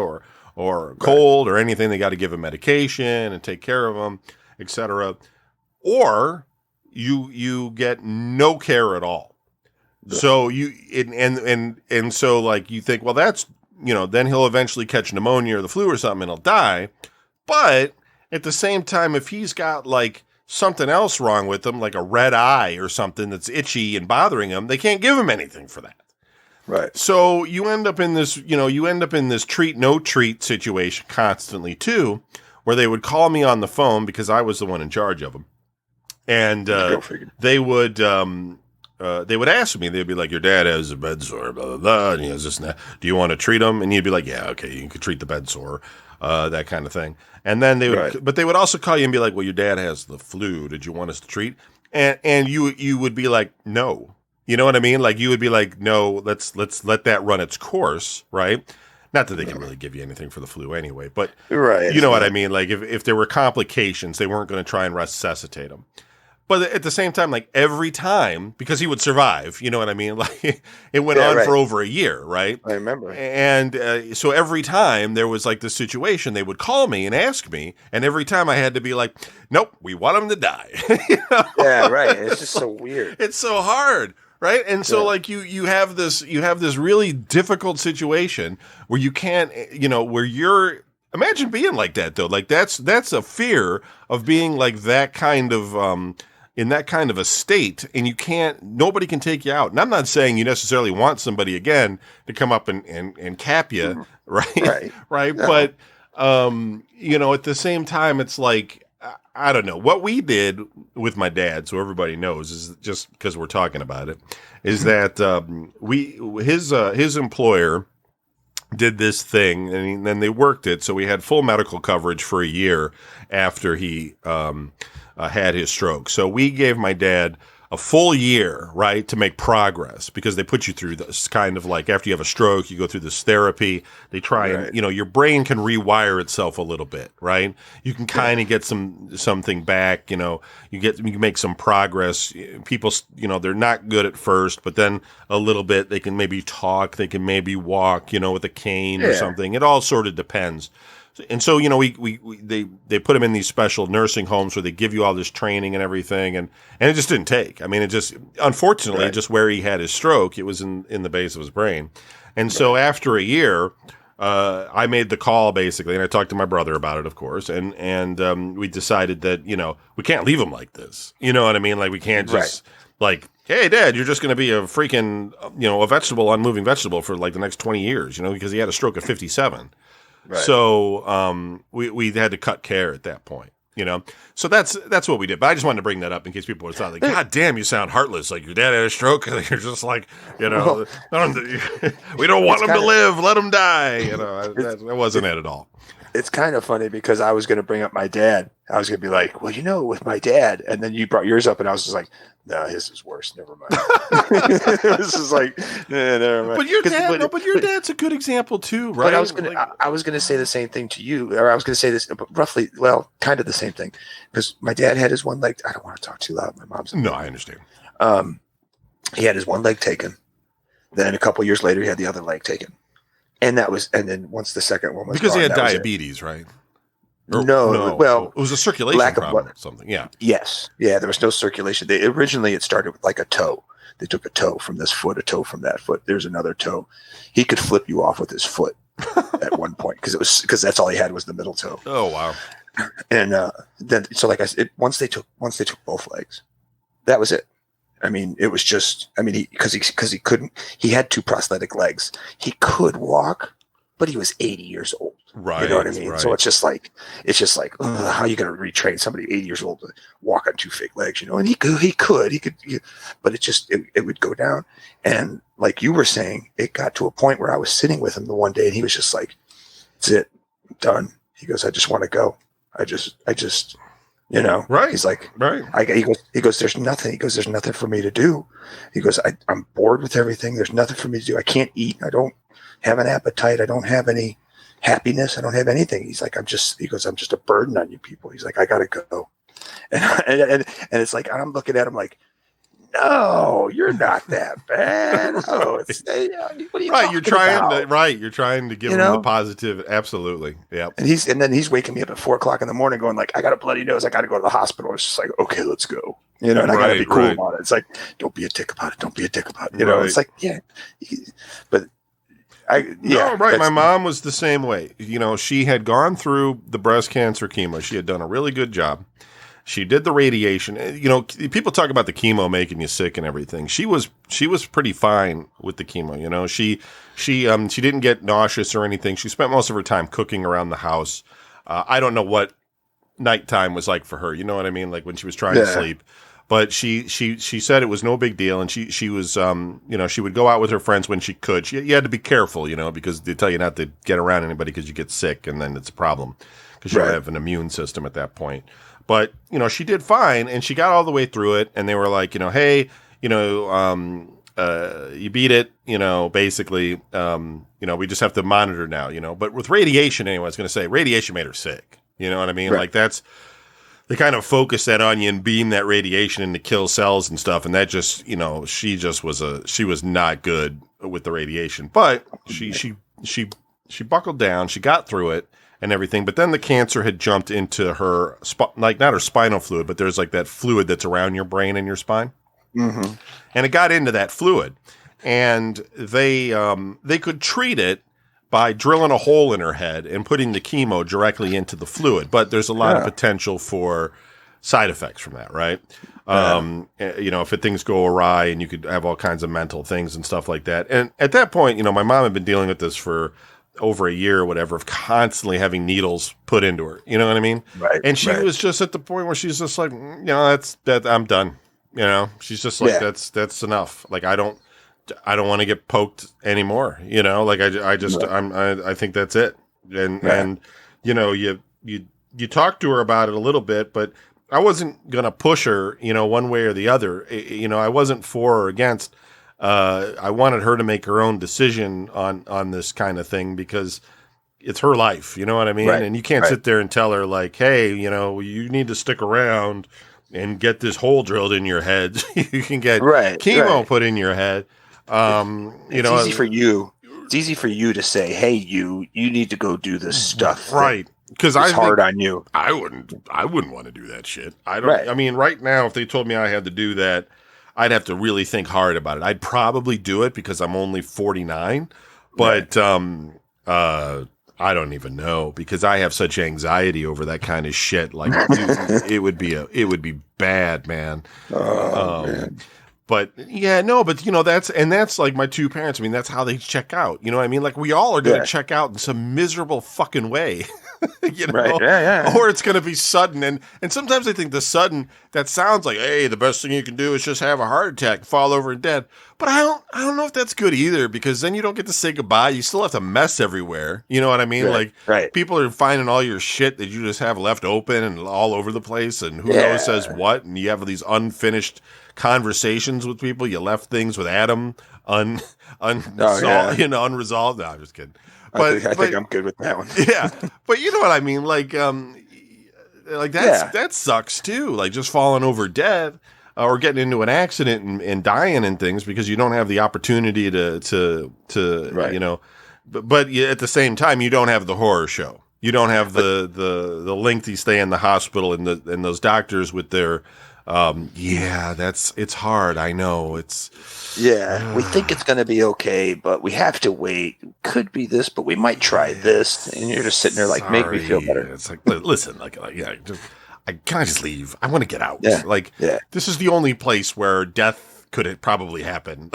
or a cold or anything, they got to give him medication and take care of him, etc. Or you get no care at all. So so like you think, well, that's then he'll eventually catch pneumonia or the flu or something and he'll die. But at the same time, if he's got like something else wrong with him, like a red eye or something that's itchy and bothering him, they can't give him anything for that. Right. So you end up in this, treat no treat situation constantly too, where they would call me on the phone because I was the one in charge of them. And they would ask me, they'd be like, your dad has a bed sore, blah, blah, blah, and he has this and that. Do you want to treat him? And you'd be like, yeah, okay, you can treat the bed sore, that kind of thing. And then but they would also call you and be like, well, your dad has the flu. Did you want us to treat? And you would be like, no. You know what I mean? Like you would be like, no, let's let that run its course, right? Not that they can really give you anything for the flu anyway, but you know what I mean? Like if there were complications, they weren't going to try and resuscitate him. But at the same time, like every time, because he would survive, you know what I mean? Like it went on for over a year, right? I remember. And so every time there was like this situation, they would call me and ask me, and every time I had to be like, nope, we want him to die. Yeah, right. It's just so weird. It's so hard. Right. And so like you have this really difficult situation where you can't, imagine being like that, though. Like that's a fear of being like that kind of in that kind of a state, and nobody can take you out. And I'm not saying you necessarily want somebody again to come up and cap you. Right. Right. No. But, at the same time, it's like, I don't know. What we did with my dad, so everybody knows, is just because we're talking about it, is that his employer did this thing, and then they worked it, so we had full medical coverage for a year after he had his stroke. So we gave my dad a full year, right, to make progress, because they put you through this kind of like, after you have a stroke, you go through this therapy. They try and, your brain can rewire itself a little bit, right? You can kind of get something back, you can make some progress. People, they're not good at first, but then a little bit, they can maybe talk, they can maybe walk, with a cane or something. It all sort of depends. And so, they put him in these special nursing homes where they give you all this training and everything, and it just didn't take. I mean, it just, unfortunately, just where he had his stroke, it was in the base of his brain. And so after a year, I made the call basically, and I talked to my brother about it, of course, and we decided that we can't leave him like this. You know what I mean? Like we can't just like, hey, Dad, you're just going to be a freaking a vegetable, unmoving vegetable for like the next 20 years. Because he had a stroke at 57. Right. So we had to cut care at that point. So that's what we did. But I just wanted to bring that up in case people thought like, God damn, you sound heartless. Like your dad had a stroke, and you're just like, we don't want him to live. Let him die. That wasn't it at all. It's kind of funny because I was going to bring up my dad. I was going to be like, well, with my dad, and then you brought yours up, and I was just like, no, his is worse. Never mind. This is like, never mind. But your dad's a good example too, right? But I was gonna say the same thing to you, or I was gonna say this roughly, kind of the same thing, because my dad had his one leg. I don't want to talk too loud. My mom's no, I understand. He had his one leg taken. Then a couple years later, he had the other leg taken, and then once the second one was because gone, he had diabetes, right? No, well, it was a circulation problem or something. Yeah. Yes. Yeah, there was no circulation. Originally it started with like a toe. They took a toe from this foot, a toe from that foot. There's another toe. He could flip you off with his foot at one point because that's all he had was the middle toe. Oh wow. And then like I said, once they took both legs, that was it. I mean, it was just because he couldn't. He had two prosthetic legs. He could walk, but he was 80 years old. Right. You know what I mean? Right. So it's just like, how are you going to retrain somebody 80 years old to walk on two fake legs, And he could, but it would go down. And like you were saying, it got to a point where I was sitting with him the one day and he was just like, that's it, I'm done. He goes, I just want to go. I just, right. He's like, right. He goes, there's nothing. He goes, there's nothing for me to do. He goes, I'm bored with everything. There's nothing for me to do. I can't eat. I don't have an appetite. I don't have any happiness. I don't have anything. He's like, I'm just a burden on you people. He's like, I gotta go. And it's like, I'm looking at him like, no, you're not that bad. Oh, what are you right. You're trying to give him the positive. Absolutely. Yeah. And then he's waking me up at 4:00 in the morning going like, I got a bloody nose. I got to go to the hospital. It's just like, okay, let's go. And I got to be cool about it. It's like, don't be a dick about it. Don't be a dick about it. It's like, yeah, but right. My mom was the same way. She had gone through the breast cancer chemo. She had done a really good job. She did the radiation. People talk about the chemo making you sick and everything. She was pretty fine with the chemo. She didn't get nauseous or anything. She spent most of her time cooking around the house. I don't know what nighttime was like for her. You know what I mean? Like when she was trying to sleep. But she said it was no big deal, and she was she would go out with her friends when she could. You had to be careful, because they tell you not to get around anybody because you get sick, and then it's a problem because you don't have an immune system at that point. But she did fine, and she got all the way through it. And they were like, hey, you beat it, basically, we just have to monitor now, But with radiation, anyway, I was going to say radiation made her sick. You know what I mean? Right. Like that's. They kind of focus that on you and beam that radiation in to kill cells and stuff. And that just, she was not good with the radiation, but she buckled down, she got through it and everything. But then the cancer had jumped into her, not her spinal fluid, but there's like that fluid that's around your brain and your spine. Mm-hmm. And it got into that fluid and they could treat it by drilling a hole in her head and putting the chemo directly into the fluid. But there's a lot of potential for side effects from that, right? If things go awry and you could have all kinds of mental things and stuff like that. And at that point, my mom had been dealing with this for over a year or whatever of constantly having needles put into her. You know what I mean? Right. And she was just at the point where she's just like, that's I'm done. She's just like, that's enough. Like, I don't want to get poked anymore. I think that's it. And you talk to her about it a little bit, but I wasn't going to push her, one way or the other. I wasn't for or against. I wanted her to make her own decision on this kind of thing because it's her life. You know what I mean? Right. And you can't sit there and tell her like, hey, you need to stick around and get this hole drilled in your head. You can get chemo put in your head. It's easy for you. It's easy for you to say, "Hey, you need to go do this stuff." Right? Because it's hard on you. I wouldn't want to do that shit. I don't. Right. I mean, right now, if they told me I had to do that, I'd have to really think hard about it. I'd probably do it because I'm only 49. But I don't even know because I have such anxiety over that kind of shit. Like it would be bad, man. Man. But yeah, no, but that's like my two parents. I mean, that's how they check out. You know what I mean? Like we all are going to check out in some miserable fucking way, Right. Yeah. or it's going to be sudden. And sometimes I think the sudden, that sounds like, hey, the best thing you can do is just have a heart attack, fall over and dead. But I don't know if that's good either, because then you don't get to say goodbye. You still have to mess everywhere. You know what I mean? Right. People are finding all your shit that you just have left open and all over the place, and who knows says what, and you have these unfinished conversations with people. You left things with Adam unresolved. No, I'm just kidding. But I think I'm good with that one. Yeah, but you know what I mean. Like that sucks too. Like just falling over dead or getting into an accident and dying and things because you don't have the opportunity to right. But at the same time, you don't have the horror show. You don't have the lengthy stay in the hospital and those doctors with their it's hard. I know we think it's going to be okay, but we have to wait. Could be this, but we might try this. And you're just sitting there like, make me feel better. It's like, listen, can I just leave? I want to get out. This is the only place where death could probably happen.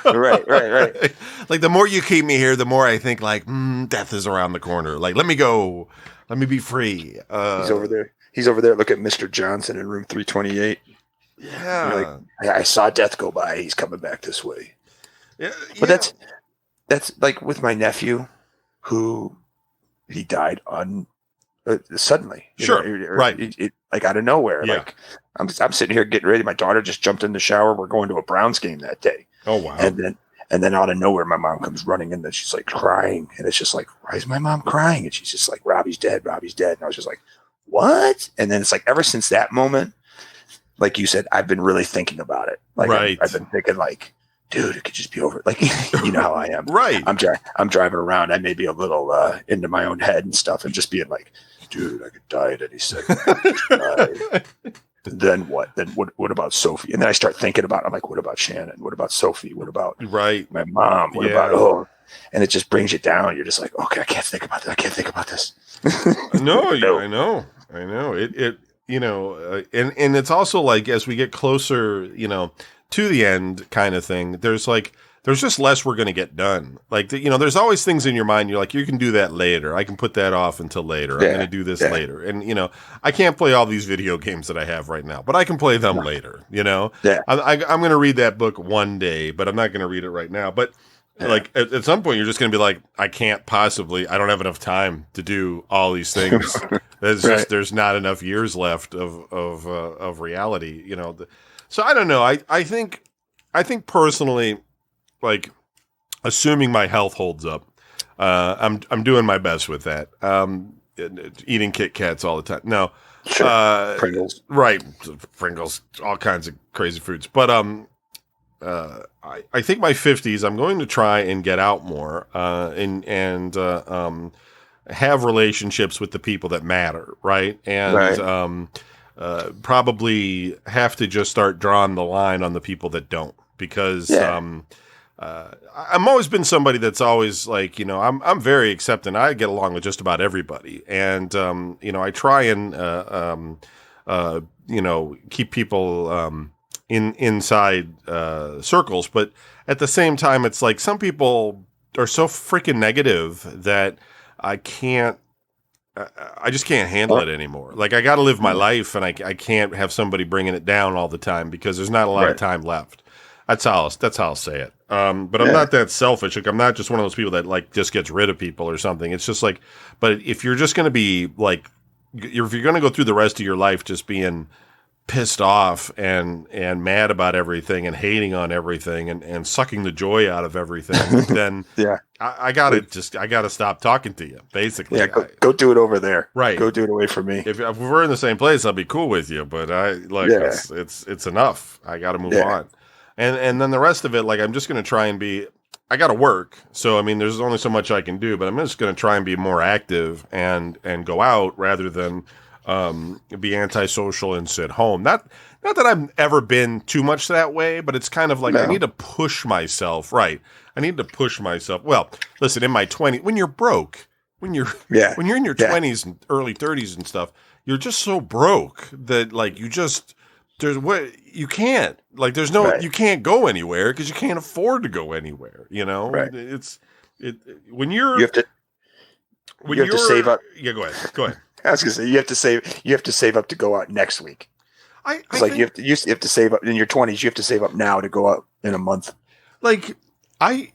Right. Like the more you keep me here, the more I think like, death is around the corner. Like, let me go. Let me be free. He's over there. Look at Mr. Johnson in room 328. Yeah. I saw death go by. He's coming back this way. Yeah. But that's like with my nephew, who he died suddenly. Sure. Right. Like out of nowhere. Yeah. Like I'm sitting here getting ready. My daughter just jumped in the shower. We're going to a Browns game that day. Oh wow. And then out of nowhere, my mom comes running in and she's like crying. And it's just like, why is my mom crying? And she's just like, Robbie's dead. Robbie's dead. And I was just like, what? And then it's like, ever since that moment, like you said, I've been really thinking about it. Like right. I've been thinking like, dude, it could just be over. Like, you know how I am. Right. I'm driving around. I may be a little into my own head and stuff and just being like, dude, I could die at any second. Then what? Then what about Sophie? And then I start thinking about, I'm like, what about Shannon? What about Sophie? What about my mom? What about, and it just brings you down. You're just like, okay, I can't think about this. I can't think about this. No. I know. It and it's also like, as we get closer, to the end kind of thing, there's just less we're going to get done. Like, there's always things in your mind. You're like, you can do that later. I can put that off until later. I'm going to do this later. And, I can't play all these video games that I have right now, but I can play them later, Yeah. I'm going to read that book one day, but I'm not going to read it right now. But like at some point, you're just going to be like, I don't have enough time to do all these things. There's not enough years left of reality, So I don't know. I think personally, like, assuming my health holds up, I'm doing my best with that. Eating Kit Kats all the time. No, sure. Pringles, right? Pringles, all kinds of crazy foods. But I think my 50s, I'm going to try and get out more, and have relationships with the people that matter, right? And probably have to just start drawing the line on the people that don't, because I've always been somebody that's always like, I'm very accepting. I get along with just about everybody, and I try and keep people inside circles, but at the same time, it's like some people are so freaking negative that I just can't handle it anymore. Like, I got to live my life, and I can't have somebody bringing it down all the time, because there's not a lot of time left. That's how I'll say it. But I'm not that selfish. Like, I'm not just one of those people that like just gets rid of people or something. It's just like, but if you're just going to be like, if you're going to go through the rest of your life just being pissed off and mad about everything and hating on everything and sucking the joy out of everything, then I gotta stop talking to you, basically. Yeah, go do it over there. Right. Go do it away from me. If we're in the same place, I'll be cool with you, but it's enough. I gotta move on. And then the rest of it, like, I'm just gonna try and I gotta work. So I mean, there's only so much I can do, but I'm just gonna try and be more active and go out rather than be antisocial and sit home. Not Not that I've ever been too much that way, but it's kind of like I need to push myself. Right. I need to push myself. Well, listen, in my 20s, when you're broke, when you're in your 20s and early 30s and stuff, you're just so broke that like you can't, like there's no you can't go anywhere because you can't afford to go anywhere, you know? Right. When you have to save up. Yeah, go ahead. I was gonna say you have to save up to go out next week. It's like you have to save up in your 20s. You have to save up now to go out in a month. Like I'd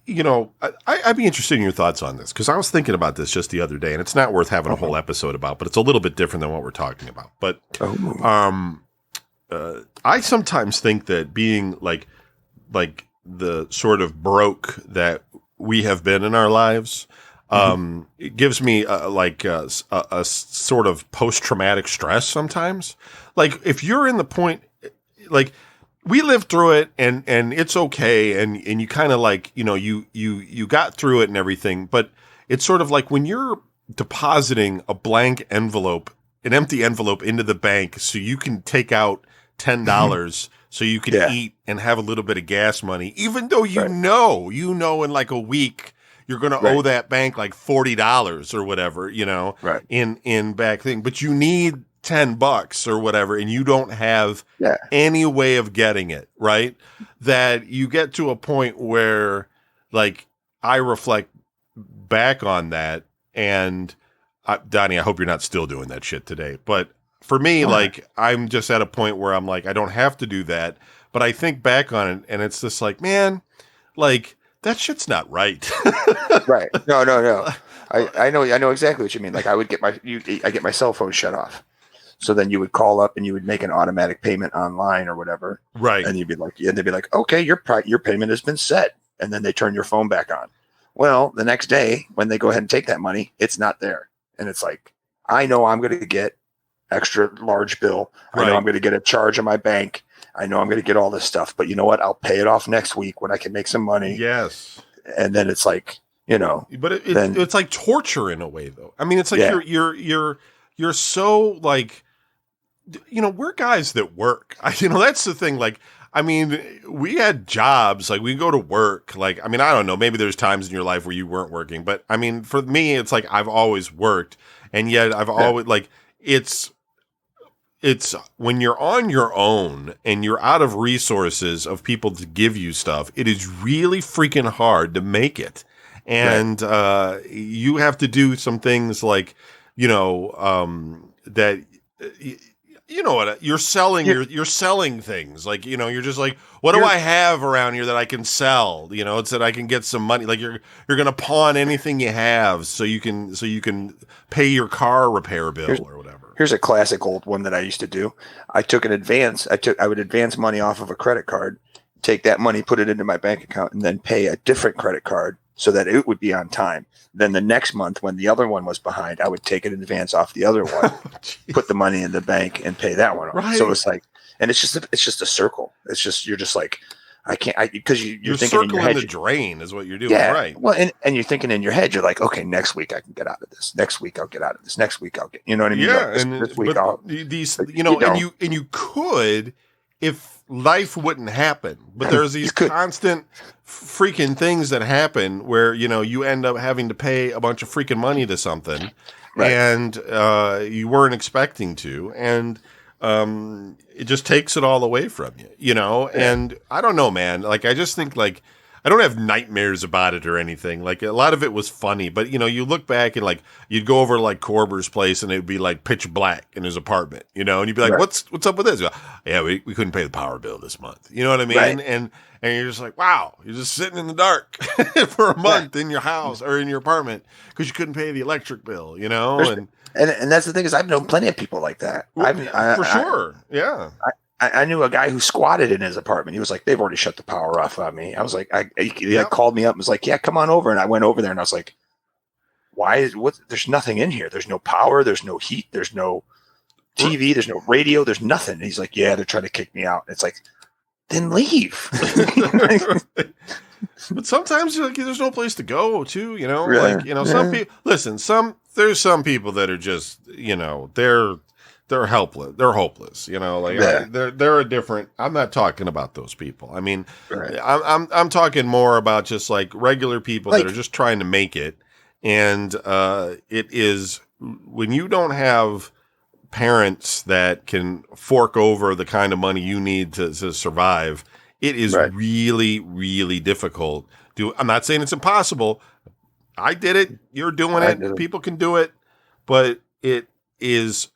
be interested in your thoughts on this because I was thinking about this just the other day, and it's not worth having a whole episode about, but it's a little bit different than what we're talking about. But I sometimes think that being like the sort of broke that we have been in our lives, it gives me a sort of post-traumatic stress sometimes. Like if you're in the point, like we lived through it and it's okay. And you kind of like, you got through it and everything, but it's sort of like when you're depositing a blank envelope, an empty envelope into the bank so you can take out $10 so you can eat and have a little bit of gas money, even though you know in like a week you're going to owe that bank like $40 or whatever, in back thing, but you need $10 or whatever, and you don't have any way of getting it, right? That you get to a point where like I reflect back on that and Donnie, I hope you're not still doing that shit today, but for me, like, I'm just at a point where I'm like, I don't have to do that. But I think back on it, and it's just like, man, like, that shit's not right. Right. No. I know exactly what you mean. Like, I would get I get my cell phone shut off. So then you would call up and you would make an automatic payment online or whatever. Right. And they'd be like, okay, your payment has been set. And then they turn your phone back on. Well, the next day, when they go ahead and take that money, it's not there. And it's like, I know I'm going to get extra large bill. I know I'm going to get a charge on my bank. I know I'm going to get all this stuff, but you know what? I'll pay it off next week when I can make some money. Yes. And then it's like, but it's like torture in a way though. I mean, it's like you're so like, we're guys that work. That's the thing. Like, I mean, we had jobs, like we go to work. Like, I mean, I don't know, maybe there's times in your life where you weren't working, but I mean, for me, it's like, I've always worked and yet I've always like, it's when you're on your own and you're out of resources of people to give you stuff, it is really freaking hard to make it. And you have to do some things like, that, what you're selling, you're selling things like, you're just like, what do I have around here that I can sell? It's that I can get some money. Like you're going to pawn anything you have so you can pay your car repair bill or whatever. Here's a classic old one that I used to do. I would advance money off of a credit card, take that money, put it into my bank account, and then pay a different credit card so that it would be on time. Then the next month, when the other one was behind, I would take it in advance off the other one, put the money in the bank, and pay that one off. Right. So it's like, and it's just a circle. It's just, you're just like, I can't, because you're thinking in your head, the drain is what you're doing, right? Well, and you're thinking in your head, you're like, okay, next week I can get out of this. Next week I'll get out of this. Next week I'll get, you know what I mean? Yeah, this week I'll, these, and you could, if life wouldn't happen, but there's these constant freaking things that happen where you end up having to pay a bunch of freaking money to something, and you weren't expecting to, and it just takes it all away from you, and I don't know, man. Like, I just think like, I don't have nightmares about it or anything. Like, a lot of it was funny, but you look back and like, you'd go over to like Korber's place and it'd be like pitch black in his apartment, and you'd be like, what's up with this? Yeah, we couldn't pay the power bill this month. You know what I mean? Right. And you're just like, wow, you're just sitting in the dark for a month in your house or in your apartment because you couldn't pay the electric bill, And that's the thing is, I've known plenty of people like that. For sure. Yeah. I knew a guy who squatted in his apartment. He was like, they've already shut the power off on me. I was like, he called me up and was like, yeah, come on over. And I went over there and I was like, there's nothing in here. There's no power. There's no heat. There's no TV. There's no radio. There's nothing. And he's like, yeah, they're trying to kick me out. It's like, then leave. But sometimes there's no place to go too, Some people, listen, there's some people that are just, they're helpless. They're hopeless. You know, like they're a different. I'm not talking about those people. I mean, Right. I'm talking more about just like regular people Like, that are just trying to make it, and it is when you don't have parents that can fork over the kind of money you need to survive. It is right. really, really difficult. I'm not saying it's impossible. I did it. You're doing I it. did it. People can do it, but it is.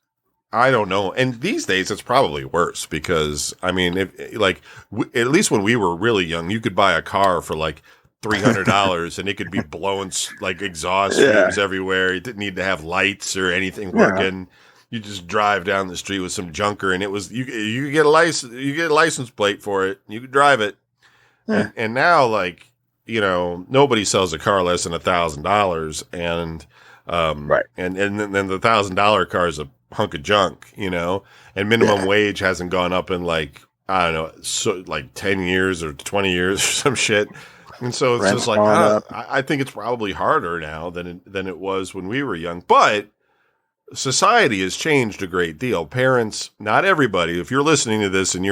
I don't know. And these days, it's probably worse because I mean, at least when we were really young, you could buy a car for like $300 and it could be blowing like exhaust fumes everywhere. It didn't need to have lights or anything working. You just drive down the street with some junker, and it was you get a license. You get a license plate for it. You could drive it. Yeah. And now, like, you know, nobody sells a car less than $1,000, and and then the $1,000 car is a hunk of junk, you know. And minimum wage hasn't gone up in like I don't know, so like 10 years or 20 years or some shit. And so it's Rent's just like I think it's probably harder now than it was when we were young, but. Society has changed a great deal. Parents, not everybody. If you're listening to this and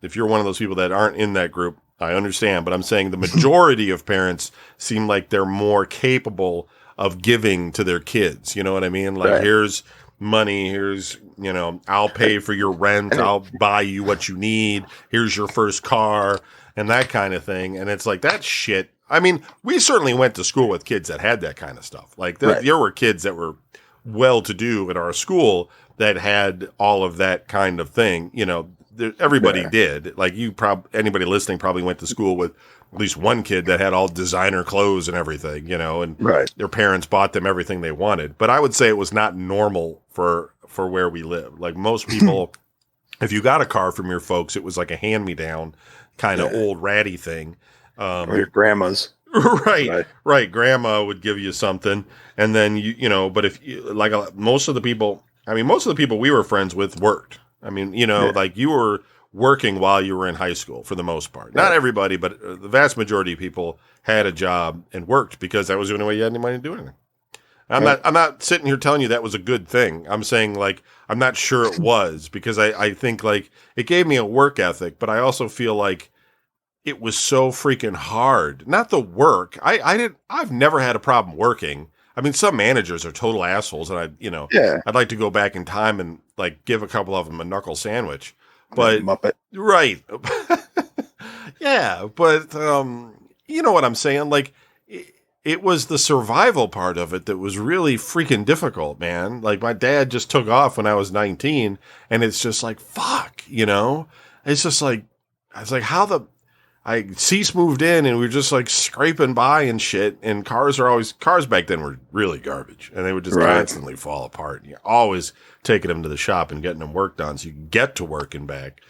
if you're one of those people that aren't in that group, I understand. But I'm saying the majority of parents seem like they're more capable of giving to their kids. You know what I mean? Like, here's money. Here's, you know, I'll pay for your rent. I'll buy you what you need. Here's your first car and that kind of thing. And it's like that shit. I mean, we certainly went to school with kids that had that kind of stuff. Like there were kids that were well-to-do at our school that had all of that kind of thing. You know, everybody did. Like anybody listening probably went to school with at least one kid that had all designer clothes and everything, you know, and their parents bought them everything they wanted. But I would say it was not normal for where we lived. Like most people, if you got a car from your folks, it was like a hand-me-down kind of old ratty thing. Or your grandma's. Right. Grandma would give you something, and then you know. But if you, like most of the people we were friends with worked. I mean, you know, like you were working while you were in high school for the most part. Not everybody, but the vast majority of people had a job and worked because that was the only way you had any money to do anything. I'm not sitting here telling you that was a good thing. I'm saying like I'm not sure it was because I think like it gave me a work ethic, but I also feel like. It was so freaking hard. Not the work. I've never had a problem working. I mean, some managers are total assholes, and I'd like to go back in time and like give a couple of them a knuckle sandwich. But Muppet. Right. Yeah, but you know what I'm saying? Like it was the survival part of it that was really freaking difficult, man. Like my dad just took off when I was 19, and it's just like fuck, you know? It's just like Cease moved in and we were just like scraping by and shit. And cars back then were really garbage and they would just constantly fall apart. And you're always taking them to the shop and getting them worked on so you can get to work and back.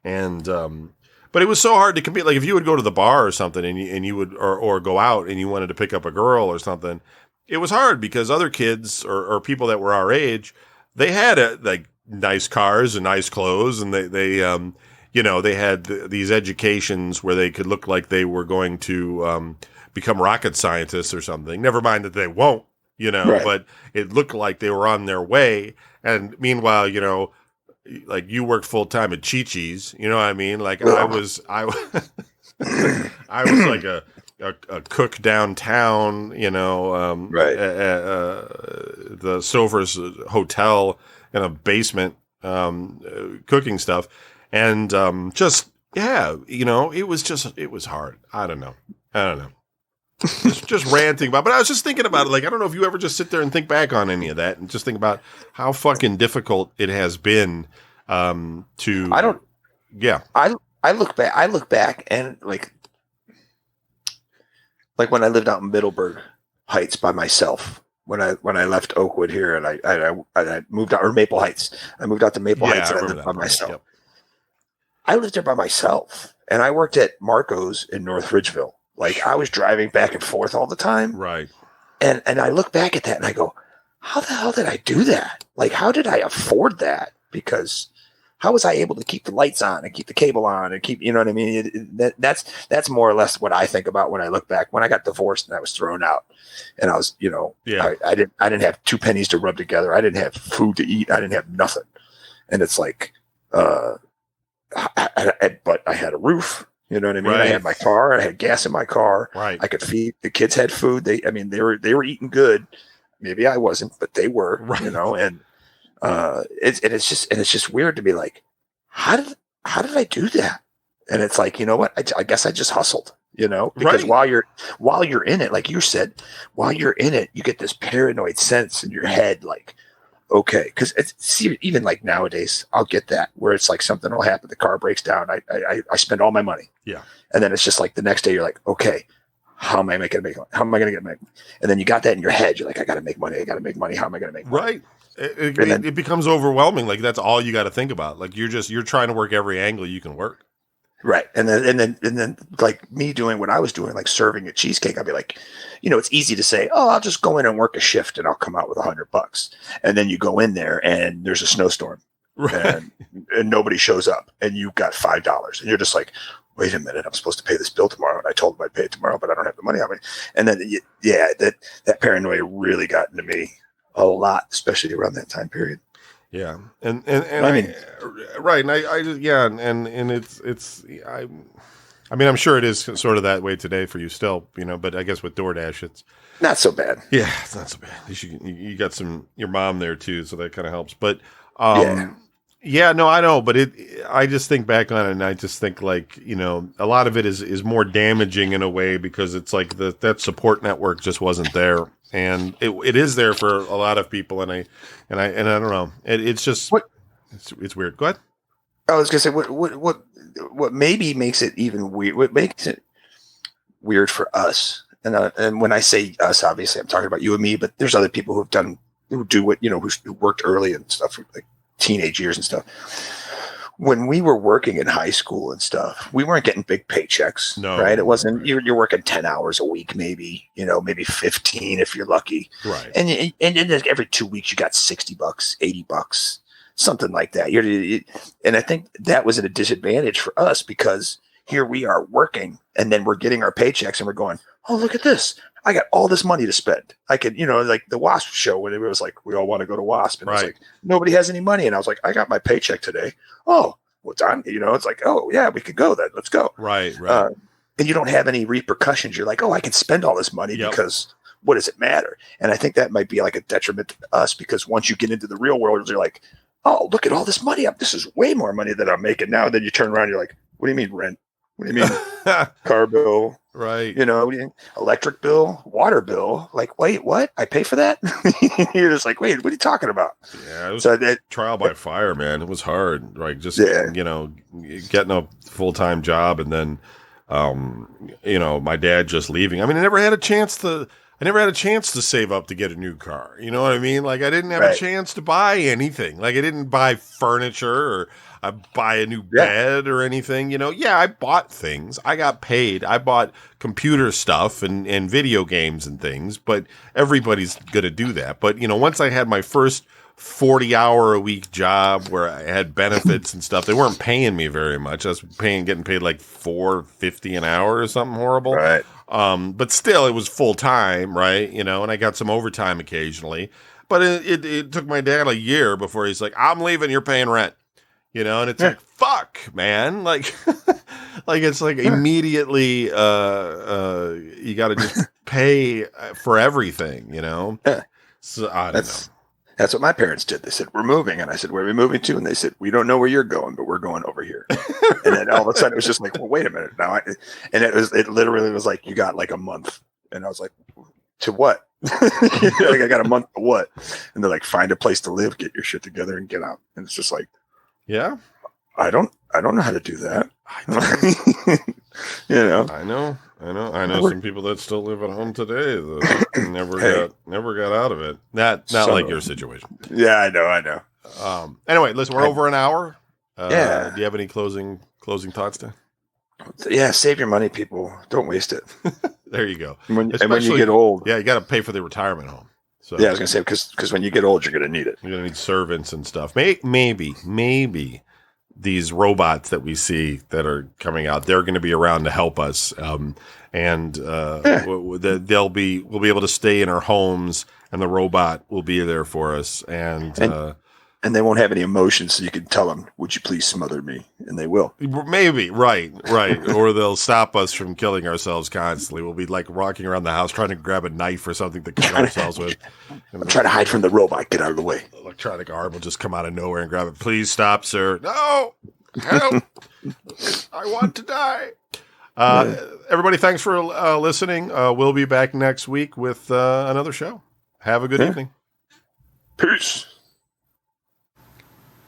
And, but it was so hard to compete. Like if you would go to the bar or something and you would, or go out and you wanted to pick up a girl or something, it was hard because other kids or people that were our age, they had like nice cars and nice clothes and they you know, they had these educations where they could look like they were going to become rocket scientists or something. Never mind that they won't, you know, but it looked like they were on their way. And meanwhile, you know, like you worked full time at Chi-Chi's, you know what I mean? Like I was like a cook downtown, you know, the Silver's Hotel in a basement cooking stuff. And you know, it was hard. I don't know. just ranting about, but I was just thinking about it. Like, I don't know if you ever just sit there and think back on any of that and just think about how fucking difficult it has been I look back and like when I lived out in Middleburg Heights by myself, when I left Oakwood here and I moved out, or Maple Heights, I moved out to Maple Heights and I lived by myself. Yep. I lived there by myself, and I worked at Marco's in North Ridgeville. Like I was driving back and forth all the time. Right. And I look back at that and I go, how the hell did I do that? Like, how did I afford that? Because how was I able to keep the lights on and keep the cable on and keep, you know what I mean? That's more or less what I think about when I look back. When I got divorced and I was thrown out and I was, you know, I didn't have 2 pennies to rub together. I didn't have food to eat. I didn't have nothing. and it's like, but I had a roof. You know what I mean? Right. I had my car. I had gas in my car. Right. I could feed the kids. Had food. They were eating good. Maybe I wasn't, but they were. Right. You know, and it's just weird to be like, how did I do that? And it's like, you know what? I guess I just hustled. You know, because right. while you're in it, like you said, while you're in it, you get this paranoid sense in your head, like, okay, because it's even like nowadays, I'll get that where it's like something will happen, the car breaks down, I spend all my money, Yeah, and then it's just like the next day you're like, okay, how am I making make? How am I going to get money? And then you got that in your head, you're like, I got to make money, How am I going to make money? Right. It becomes overwhelming. Like that's all you got to think about. Like you're trying to work every angle you can work. Right. And then like me doing what I was doing, like serving a cheesecake, I'd be like, you know, it's easy to say, oh, I'll just go in and work a shift and I'll come out with $100. And then you go in there and there's a snowstorm Right. and nobody shows up and you got $5 and you're just like, wait a minute, I'm supposed to pay this bill tomorrow. And I told them I'd pay it tomorrow, but I don't have the money on me. And then, yeah, that paranoia really got into me a lot, especially around that time period. Yeah, and I mean, right, and I just and I mean, I'm sure it is sort of that way today for you still, you know, but I guess with DoorDash, it's not so bad. Yeah, it's not so bad. At least you got your mom there too, so that kind of helps. But yeah, no, I know, but I just think back on it, and I just think like, you know, a lot of it is more damaging in a way because it's like that support network just wasn't there, and it is there for a lot of people, and I don't know, it's just it's weird. Go ahead. I was gonna say what maybe makes it even weird. What makes it weird for us, and when I say us, obviously I'm talking about you and me, but there's other people who do what, you know, who worked early and stuff, like teenage years and stuff. When we were working in high school and stuff, we weren't getting big paychecks. No, right? It wasn't, right. You're working 10 hours a week, maybe, you know, maybe 15 if you're lucky. Right. And every 2 weeks you got $60, $80, something like that. And I think that was at a disadvantage for us because here we are working and then we're getting our paychecks and we're going, oh, look at this. I got all this money to spend. I could, you know, like the WASP show when it was like, we all want to go to WASP. And It's like, nobody has any money. And I was like, I got my paycheck today. Oh, well, Don, you know, it's like, oh yeah, we could go then. Let's go. Right. And you don't have any repercussions. You're like, oh, I can spend all this money because what does it matter? And I think that might be like a detriment to us because once you get into the real world, you're like, oh, look at all this money. This is way more money than I'm making now. Then you turn around, you're like, what do you mean rent? What do you mean car bill? Right. You know, electric bill, water bill. Like, wait, what? I pay for that? You're just like, wait, what are you talking about? Yeah, it was trial by fire, man. It was hard. Like just, you know, getting a full-time job and then, you know, my dad just leaving. I mean, I never had a chance to save up to get a new car. You know what I mean? Like I didn't have a chance to buy anything. Like I didn't buy furniture or I buy a new bed or anything. You know, I bought things. I got paid. I bought computer stuff and video games and things, but everybody's going to do that. But, you know, once I had my first 40-hour-a-week job where I had benefits and stuff, they weren't paying me very much. I was getting paid like $4.50 an hour or something horrible. Right. But still, it was full time, right? You know, and I got some overtime occasionally. But it took my dad a year before he's like, I'm leaving, you're paying rent. You know, and it's like, fuck, man. Like, like it's like immediately you got to just pay for everything, you know? Yeah. So I don't know. That's what my parents did. They said, we're moving. And I said, where are we moving to? And they said, we don't know where you're going, but we're going over here. And then all of a sudden it was just like, well, wait a minute now. It literally was like, you got like a month. And I was like, to what? Like, I got a month to what? And they're like, find a place to live, get your shit together and get out. And it's just like, yeah, I don't know how to do that. You know, I know some people that still live at home today that never got out of it. Not like your situation. Yeah, I know. Anyway, listen, we're over an hour. Do you have any closing thoughts, Dan? Yeah, save your money, people. Don't waste it. There you go. When you get old, you got to pay for the retirement home. So yeah, I was gonna say because when you get old, you're gonna need it. You're gonna need servants and stuff. Maybe these robots that we see that are coming out, they're going to be around to help us, and we'll be able to stay in our homes, and the robot will be there for us. And And they won't have any emotions, so you can tell them, "Would you please smother me?" And they will. Maybe, right. Or they'll stop us from killing ourselves constantly. We'll be like walking around the house trying to grab a knife or something to kill ourselves with. I'm trying to hide from the robot. Get out of the way. Electronic arm will just come out of nowhere and grab it. Please stop, sir. No! Help! I want to die. Everybody, thanks for listening. We'll be back next week with another show. Have a good evening. Peace.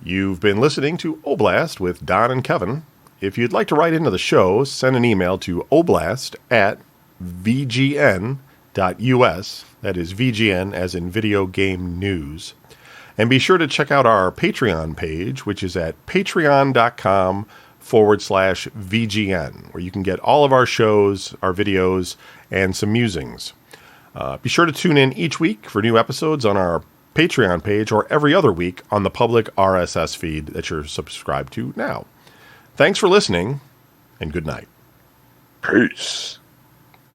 You've been listening to Oblast with Don and Kevin. If you'd like to write into the show, send an email to oblast@vgn.us. That is VGN as in video game news. And be sure to check out our Patreon page, which is at patreon.com/VGN, where you can get all of our shows, our videos, and some musings. Be sure to tune in each week for new episodes on our Patreon page or every other week on the public RSS feed that you're subscribed to now. Thanks for listening, and good night. Peace.